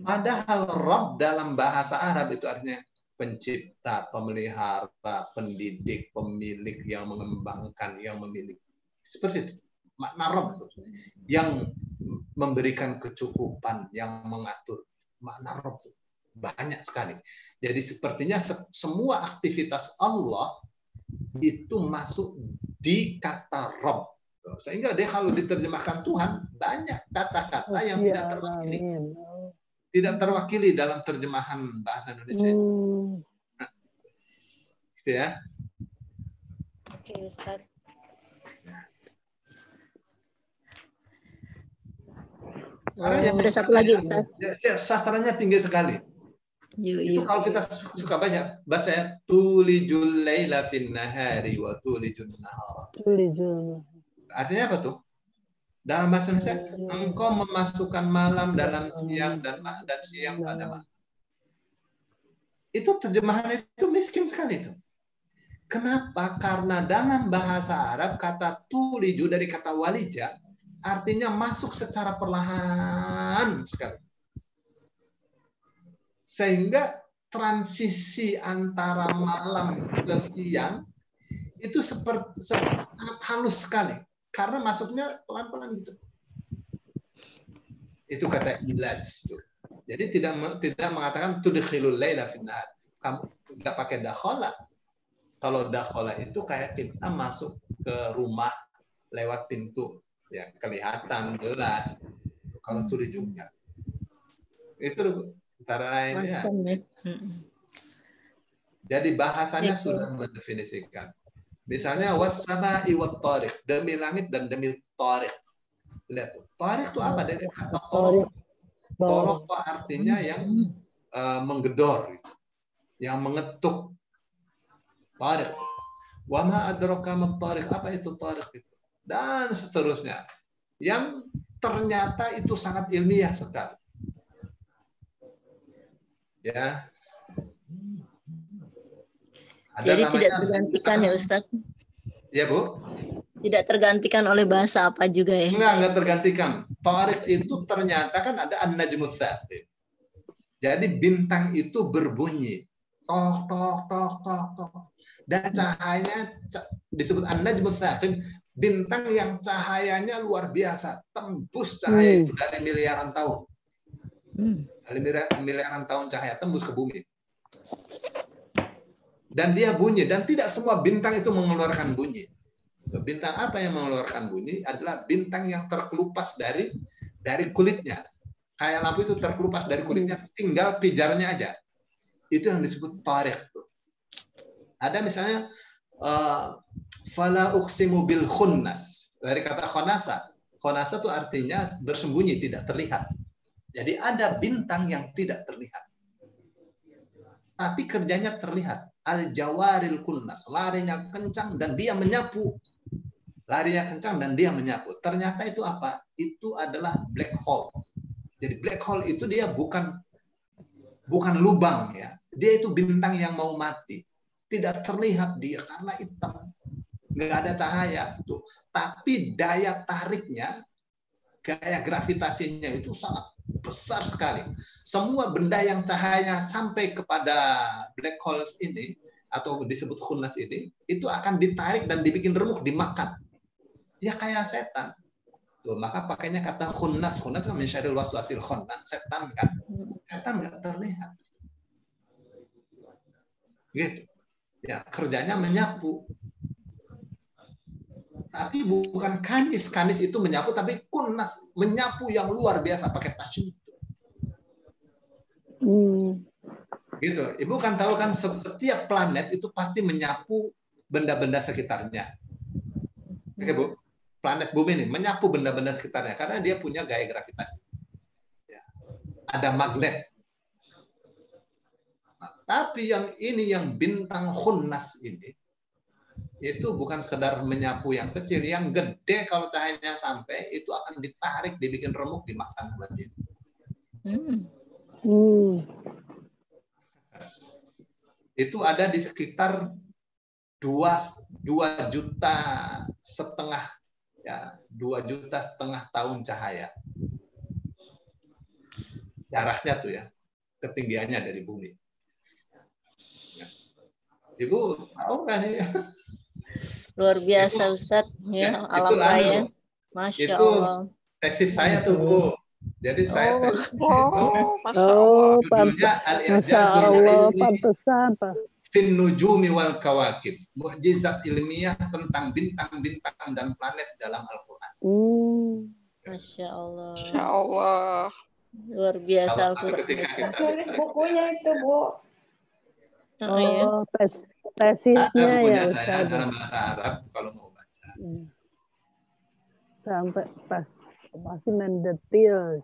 Speaker 4: Padahal Rabb dalam bahasa Arab itu artinya pencipta, pemelihara, pendidik, pemilik yang mengembangkan, yang memiliki. Seperti itu. Makna Rabb itu yang memberikan kecukupan, yang mengatur. Makna Rabb itu banyak sekali. Jadi sepertinya semua aktivitas Allah itu masuk di kata Rabb. Sehingga dia kalau diterjemahkan Tuhan, banyak kata-kata yang tidak terwakili. Tidak terwakili dalam terjemahan bahasa Indonesia. Nah, gitu ya.
Speaker 5: Oke, Ustaz. Ada satu lagi, Ustaz.
Speaker 4: Sastranya tinggi sekali. Itu kalau kita suka baca ya, tulijul laila fin nahari wa tulijun nahara. Artinya apa tuh? Dalam bahasa Indonesia, engkau memasukkan malam dalam siang dan siang pada malam. Itu terjemahan itu miskin sekali itu. Kenapa? Karena dalam bahasa Arab kata tuliju dari kata walija artinya masuk secara perlahan sekali. Sehingga transisi antara malam ke siang itu seperti sangat halus sekali karena masuknya pelan-pelan gitu. Itu kata ilaj. Jadi tidak mengatakan tudkhilul laila fin nahar. Kamu tidak pakai dakhala. Kalau dakhala itu kayak kita masuk ke rumah lewat pintu, ya kelihatan jelas. Kalau tuliju enggak. Itu antara lainnya. Jadi bahasanya sudah mendefinisikan. Misalnya was-sama'i wat-tariq, demi langit dan demi tariq. Lihat tuh, tariq itu apa? Dari kata toroq. Toroq itu artinya yang menggedor, gitu. Yang mengetuk. Tariq. Wa ma adraka mat-tariq, apa itu tariq itu? Dan seterusnya. Yang ternyata itu sangat ilmiah sekali. Ya.
Speaker 12: Jadi tidak tergantikan ya Ustaz?
Speaker 4: Ya Bu?
Speaker 12: Tidak tergantikan oleh bahasa apa juga ya?
Speaker 4: Enggak tergantikan. Tariq itu ternyata kan ada an-najmus tsaqib. Jadi bintang itu berbunyi. Tok, tok, tok, tok, tok. Dan cahayanya disebut an-najmus tsaqib, bintang yang cahayanya luar biasa. Tembus cahaya itu dari miliaran tahun. Dari miliaran tahun cahaya tembus ke bumi. Dan dia bunyi. Dan tidak semua bintang itu mengeluarkan bunyi. Bintang apa yang mengeluarkan bunyi adalah bintang yang terkelupas dari kulitnya. Kayak lampu itu terkelupas dari kulitnya, tinggal pijarnya aja. Itu yang disebut tariq. Ada misalnya fala uqsimu bil khunnas, dari kata khonasa. Khonasa itu artinya bersembunyi, tidak terlihat. Jadi ada bintang yang tidak terlihat. Tapi kerjanya terlihat. Al-jawaril kunnas, larinya kencang dan dia menyapu. Larinya kencang dan dia menyapu. Ternyata itu apa? Itu adalah black hole. Jadi black hole itu dia bukan lubang ya. Dia itu bintang yang mau mati. Tidak terlihat dia karena hitam. Nggak ada cahaya. Tuh. Tapi daya tariknya, gaya gravitasinya itu sangat besar sekali. Semua benda yang cahayanya sampai kepada black holes ini, atau disebut khunnas ini, itu akan ditarik dan dibikin remuk, dimakan. Ya kayak setan. Tuh, maka pakainya kata khunnas. Khunnas kan mensyaril waswasil khunnas. Setan kan. Setan nggak terlihat. Gitu. Ya, kerjanya menyapu. Tapi bukan kanis. Kanis itu menyapu, tapi kunnas. Menyapu yang luar biasa pakai tasydid. Gitu. Ibu kan tahu kan setiap planet itu pasti menyapu benda-benda sekitarnya. Oke, Bu. Planet bumi ini menyapu benda-benda sekitarnya karena dia punya gaya gravitasi. Ya. Ada magnet. Nah, tapi yang ini yang bintang khunnas ini itu bukan sekedar menyapu yang kecil, yang gede kalau cahayanya sampai itu akan ditarik, dibikin remuk, dimakan sama dia. Itu ada di sekitar 2,5 juta ya, 2,5 juta tahun cahaya. Jaraknya tuh ya, ketinggiannya dari bumi. Ya. Ibu tahu kan ya?
Speaker 12: Luar biasa Ustadz, ya, alam raya. Masya Allah.
Speaker 4: Tesis saya tuh Bu. Jadi saya
Speaker 8: Masya Allah.
Speaker 4: judulnya Al-I'jazul Ilmi
Speaker 8: Pantesan Pak.
Speaker 4: Fin Nujumi wal Kawakib. Mukjizat ilmiah tentang bintang-bintang dan planet dalam Al-Quran.
Speaker 12: Masya Allah.
Speaker 13: Masya Allah.
Speaker 12: Luar biasa Al-Quran.
Speaker 6: Tulis bukunya itu, Bu.
Speaker 8: Tesisnya
Speaker 4: bukunya
Speaker 8: ya
Speaker 4: saya
Speaker 8: Ustaz.
Speaker 4: dalam bahasa Arab kalau mau baca.
Speaker 8: Sampai masih mendetil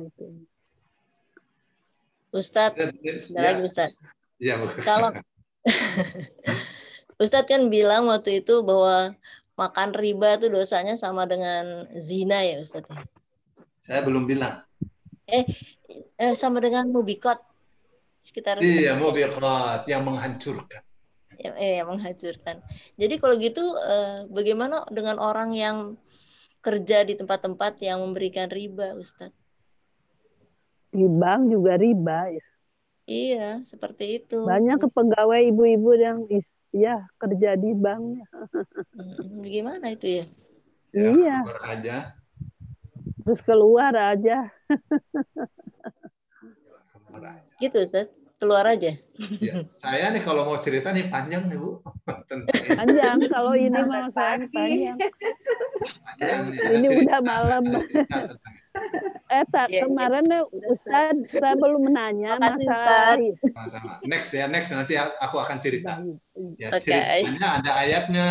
Speaker 8: itu.
Speaker 12: Ustadz, lagi Ustadz.
Speaker 4: Ya,
Speaker 12: Kalau Ustadz kan bilang waktu itu bahwa makan riba itu dosanya sama dengan zina ya Ustadz.
Speaker 4: Saya belum bilang.
Speaker 12: Sama dengan mubikot sekitar.
Speaker 4: Iya, mubiqat yang menghancurkan.
Speaker 12: yang menghancurkan. Jadi kalau gitu bagaimana dengan orang yang kerja di tempat-tempat yang memberikan riba, Ustadz?
Speaker 8: Di bank juga riba ya.
Speaker 12: Iya, seperti itu.
Speaker 8: Banyak pegawai ibu-ibu yang ya kerja di bank.
Speaker 12: Gimana itu ya?
Speaker 8: Iya.
Speaker 4: Keluar aja.
Speaker 8: Terus keluar aja.
Speaker 12: Gitu, Ustaz. Keluar aja.
Speaker 4: Ya, saya nih kalau mau cerita nih panjang nih Bu.
Speaker 8: Panjang, kalau ini mau saya panjang. Ini udah malam. Kemarin Ustaz, saya belum menanya masalah.
Speaker 4: Sama. Next ya, next nanti aku akan cerita. Ya, ceritanya ada ayatnya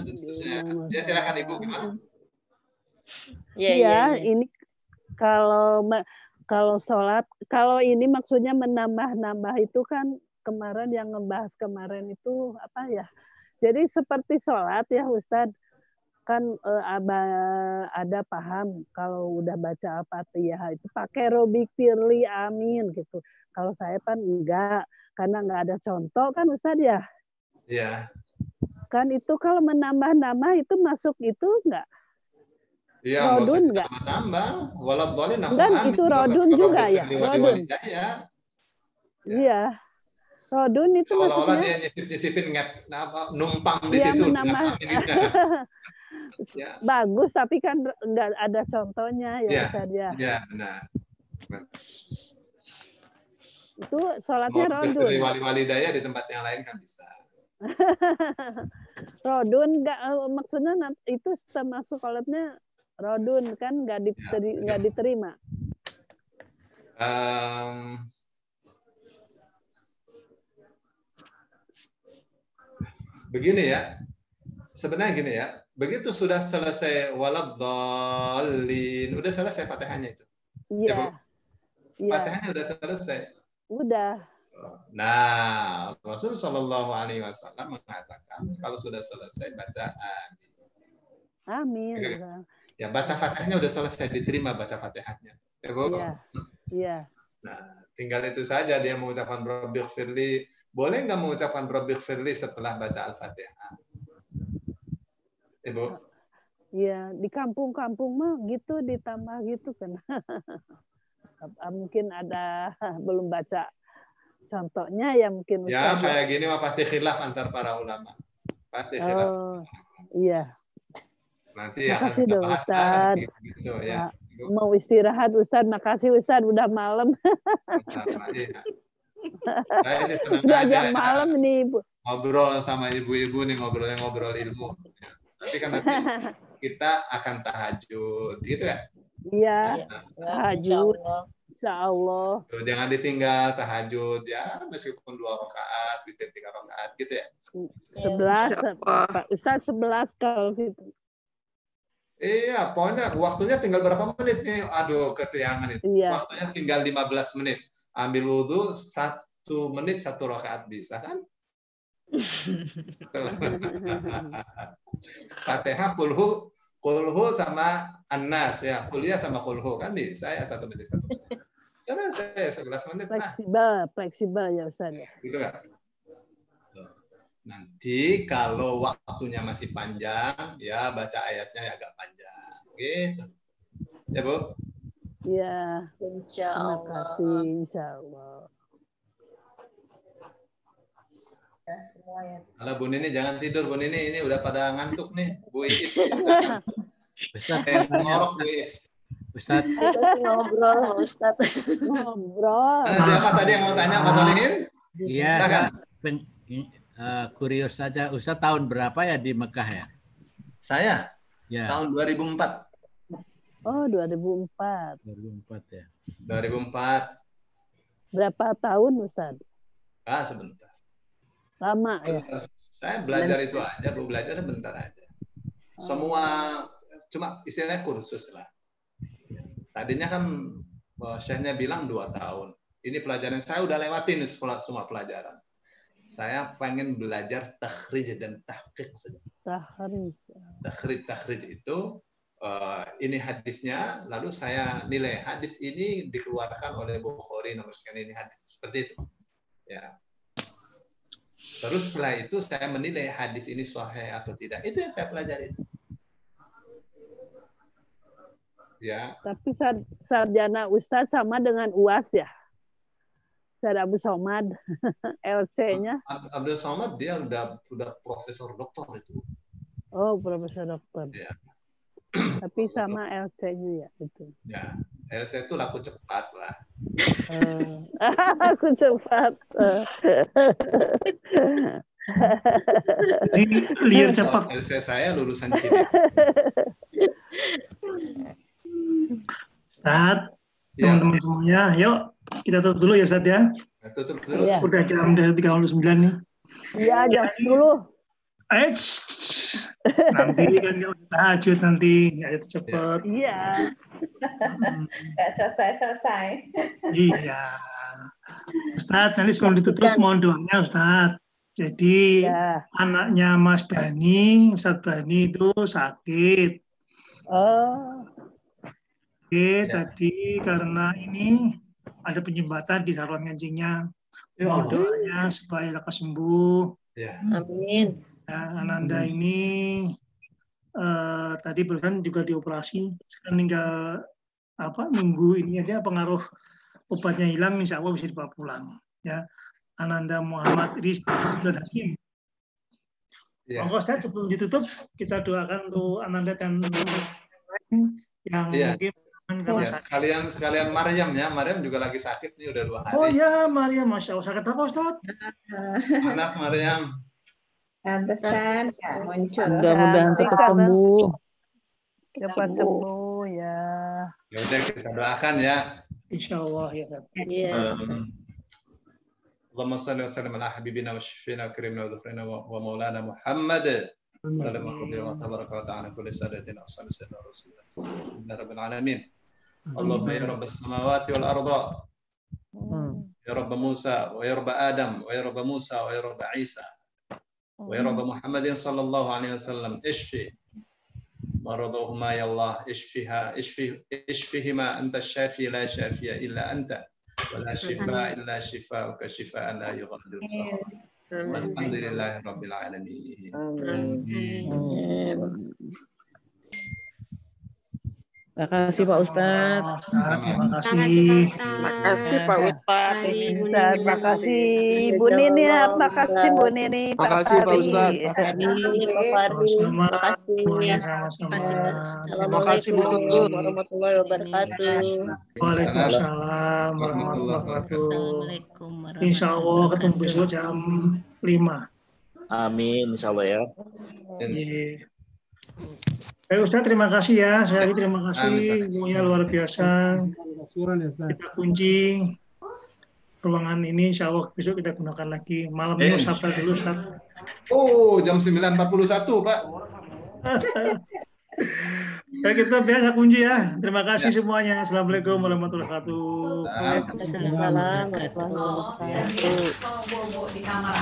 Speaker 4: dan seterusnya. Ya silakan Ibu gimana?
Speaker 8: Iya, ini kalau sholat, kalau ini maksudnya menambah-nambah itu kan kemarin yang ngebahas kemarin itu apa ya? Jadi seperti sholat ya Ustadz, kan ada paham kalau udah baca Al-Fatihah itu pakai Robik Firli Amin gitu. Kalau saya kan enggak, karena enggak ada contoh kan Ustadz ya?
Speaker 4: Iya.
Speaker 8: Kan itu kalau menambah-nambah itu masuk itu enggak?
Speaker 4: Iya,
Speaker 8: rodun enggak?
Speaker 4: Tambah, waladhdallin.
Speaker 8: Dan itu rodun juga ya, rodun. Iya. Rodun itu
Speaker 4: seolah-olah
Speaker 8: maksudnya
Speaker 4: dia nyisipin numpang di situ dengan
Speaker 8: ya. Bagus, tapi kan enggak ada contohnya ya Ustaz ya.
Speaker 4: Iya, benar.
Speaker 8: Itu sholatnya rodun.
Speaker 4: Wali-wali daya di tempat yang lain kan bisa.
Speaker 8: Rodun enggak, maksudnya itu termasuk sholatnya rodun kan nggak diterima.
Speaker 4: Begini ya, sebenarnya gini ya, begitu sudah selesai waladhdallin, udah selesai Fatihahnya itu.
Speaker 8: Iya.
Speaker 4: Ya, Fatihahnya udah selesai.
Speaker 8: Udah.
Speaker 4: Nah, Rasul Shallallahu Alaihi Wasallam mengatakan kalau sudah selesai baca amin.
Speaker 8: Amin.
Speaker 4: Ya baca Fatihahnya udah selesai, diterima baca Fatihahnya. Ya, Bu?
Speaker 8: Iya.
Speaker 4: Nah, tinggal itu saja dia mengucapkan Rabbighfirli Firli. Boleh nggak mengucapkan Rabbighfirli Firli setelah baca Al-Fatihah? Ibu?
Speaker 8: Iya, di kampung-kampung mah gitu ditambah gitu kan. Mungkin ada belum baca contohnya ya mungkin.
Speaker 4: Ya, kayak gini mah pasti khilaf antar para ulama. Pasti khilaf.
Speaker 8: Oh, iya.
Speaker 4: Nanti
Speaker 8: makasih dong Ustaz.
Speaker 4: Gitu, ya.
Speaker 8: Mau istirahat Ustaz, makasih Ustaz, udah malam.
Speaker 4: Saya sih senang
Speaker 8: udah
Speaker 4: aja
Speaker 8: jam malam nih Ibu.
Speaker 4: Ngobrol sama ibu-ibu nih, ngobrol ilmu. Tapi kan nanti kita akan tahajud, gitu ya?
Speaker 8: Iya, tahajud. Insya Allah.
Speaker 4: Tuh, jangan ditinggal tahajud ya, meskipun 2 rakaat, witir 3 rakaat, gitu ya.
Speaker 8: 11, Pak Ustaz 11 kalau gitu.
Speaker 4: Iya, pokoknya waktunya tinggal berapa menit nih? Aduh, kesiangan itu. Iya. Waktunya tinggal 15 menit. Ambil wudhu 1 menit 1 rakaat bisa kan? Fatihah kulhu sama An-Nas ya. Kuliah sama kulhu kan bisa ya 1 menit 1 menit. Karena saya 11 menit
Speaker 8: fleksibel ya Ustaz.
Speaker 4: Gitu kan? Nanti kalau waktunya masih panjang, ya baca ayatnya agak panjang, gitu. Ya Bu?
Speaker 8: Ya.
Speaker 12: Insya
Speaker 8: Allah. Terima kasih, Insya Allah.
Speaker 6: Ya, semua ya.
Speaker 4: Halo Bu Nini, jangan tidur Bu Nini, ini udah pada ngantuk nih. Bu Iis.
Speaker 9: Ustaz,
Speaker 4: ngorok Bu Iis.
Speaker 12: Ustaz. Ngobrol, Ustaz.
Speaker 8: Ngobrol.
Speaker 4: Siapa tadi yang mau tanya, Mas Solihin?
Speaker 9: Iya, kurios saja, Ustaz tahun berapa ya di Mekah ya?
Speaker 4: Saya?
Speaker 9: Ya.
Speaker 4: Tahun 2004.
Speaker 8: Oh, 2004.
Speaker 9: 2004 ya.
Speaker 4: 2004.
Speaker 8: Berapa tahun, Ustaz?
Speaker 4: Sebentar.
Speaker 8: Lama ya?
Speaker 4: Saya belajar itu aja, Bu. Belajar bentar aja. Semua, cuma istilahnya kursus lah. Tadinya kan Syekhnya bilang 2 tahun. Ini pelajaran saya udah lewatin semua pelajaran. Saya pengen belajar takhrij dan tahqiq saja. Takhrij itu ini hadisnya, lalu saya nilai hadis ini dikeluarkan oleh Bukhari nomor sekian, ini hadis seperti itu. Ya. Terus setelah itu saya menilai hadis ini sahih atau tidak. Itu yang saya pelajari. Ya.
Speaker 8: Tapi sarjana Ustadz sama dengan UAS ya? Ustadz Abu Somad, LC-nya.
Speaker 4: Abdul Somad dia udah profesor doktor itu.
Speaker 8: Oh, profesor doktor.
Speaker 4: Ya.
Speaker 8: Tapi sama LC-nya ya itu.
Speaker 4: Ya, LC itu laku cepat lah.
Speaker 8: Aku cepat.
Speaker 13: Ini liar cepat.
Speaker 4: LC saya lulusan Cina.
Speaker 13: Ustaz, teman-teman semuanya, yuk kita tutup dulu ya Ustaz ya.
Speaker 4: Tutup dulu.
Speaker 8: Ya.
Speaker 13: Udah jam 3:09 nih.
Speaker 8: Iya, jam 10.
Speaker 13: Nanti kan kalau tahajud nanti nggak itu cepet.
Speaker 8: Iya.
Speaker 1: Nggak selesai-selesai.
Speaker 13: Iya. Ustadz, nanti sebelum ditutup mohon doanya Ustadz. Jadi anaknya Mas Bani, Ustadz Bani itu sakit.
Speaker 8: Oh.
Speaker 13: Oke, tadi karena ini ada penyumbatan di saluran kencingnya. Mohon doanya supaya lekas sembuh.
Speaker 4: Ya.
Speaker 12: Amin.
Speaker 13: Ya, Ananda ini tadi barusan juga dioperasi. Sekarang tinggal nunggu ini aja pengaruh obatnya hilang, insya Allah bisa dibawa pulang. Ya, Ananda Muhammad Rizky dan Hakim.
Speaker 4: Ya.
Speaker 13: Monggo Ustaz, sebelum ditutup kita doakan untuk Ananda dan yang mungkin
Speaker 4: sekalian Maryam ya. Maryam juga lagi sakit nih udah 2 hari.
Speaker 13: Oh ya, Maryam, Masya Allah. Sakit apa Ustaz?
Speaker 4: Panas Maryam.
Speaker 1: Pantesan muncul.
Speaker 14: Mudah-mudahan cepat sembuh.
Speaker 8: Cepat sembuh ya.
Speaker 4: Ya udah kita doakan ya.
Speaker 13: Insya Allah ya.
Speaker 4: Allahumma salli wa sallim ala habibina wa syafina wa karimna wa dhufrina wa maulana Muhammad. Sallallahu alaihi wa tabaraka wa ta'ala kulli sadatina wa sallallahu rasulullah. Ya rabbil alamin. Allahumma ya rabbas samawati wal arda. Ya rabb Musa wa ya rabb Adam wa ya rabb Musa wa ya rabb Isa. ويا رب محمد صلى الله عليه وسلم اشفي مرضهما يا الله اشفهما أنت الشافي لا شافي إلا أنت ولا شفاء إلا شفاءك شفاء لا يغادر سقما والحمد لله رب العالمين.
Speaker 14: Terima kasih Pak Ustadz.
Speaker 13: Terima kasih.
Speaker 14: Terima kasih Pak Ustadz.
Speaker 8: Terima kasih Bu Nini. Terima kasih Bu Nini.
Speaker 15: Terima kasih Pak Ustadz.
Speaker 12: Terima kasih.
Speaker 15: Terima kasih Bu Tutut.
Speaker 12: Warahmatullahi wabarakatuh.
Speaker 13: Waalaikumsalam warahmatullahi wabarakatuh. Insya Allah ketemu besok jam 5.
Speaker 11: Amin, insya Allah ya.
Speaker 13: Baik Ustaz, terima kasih ya. Saya lagi terima kasih. Ilmunya luar biasa. Kita kunci ruangan ini. Insya Allah besok kita gunakan lagi. Malam ini Sabtu dulu Ustaz.
Speaker 4: Oh, jam 9.41 Pak.
Speaker 13: Ya, kita biasa kunci ya. Terima kasih semuanya. Assalamualaikum warahmatullahi wabarakatuh.
Speaker 12: Waalaikumsalam warahmatullahi wabarakatuh.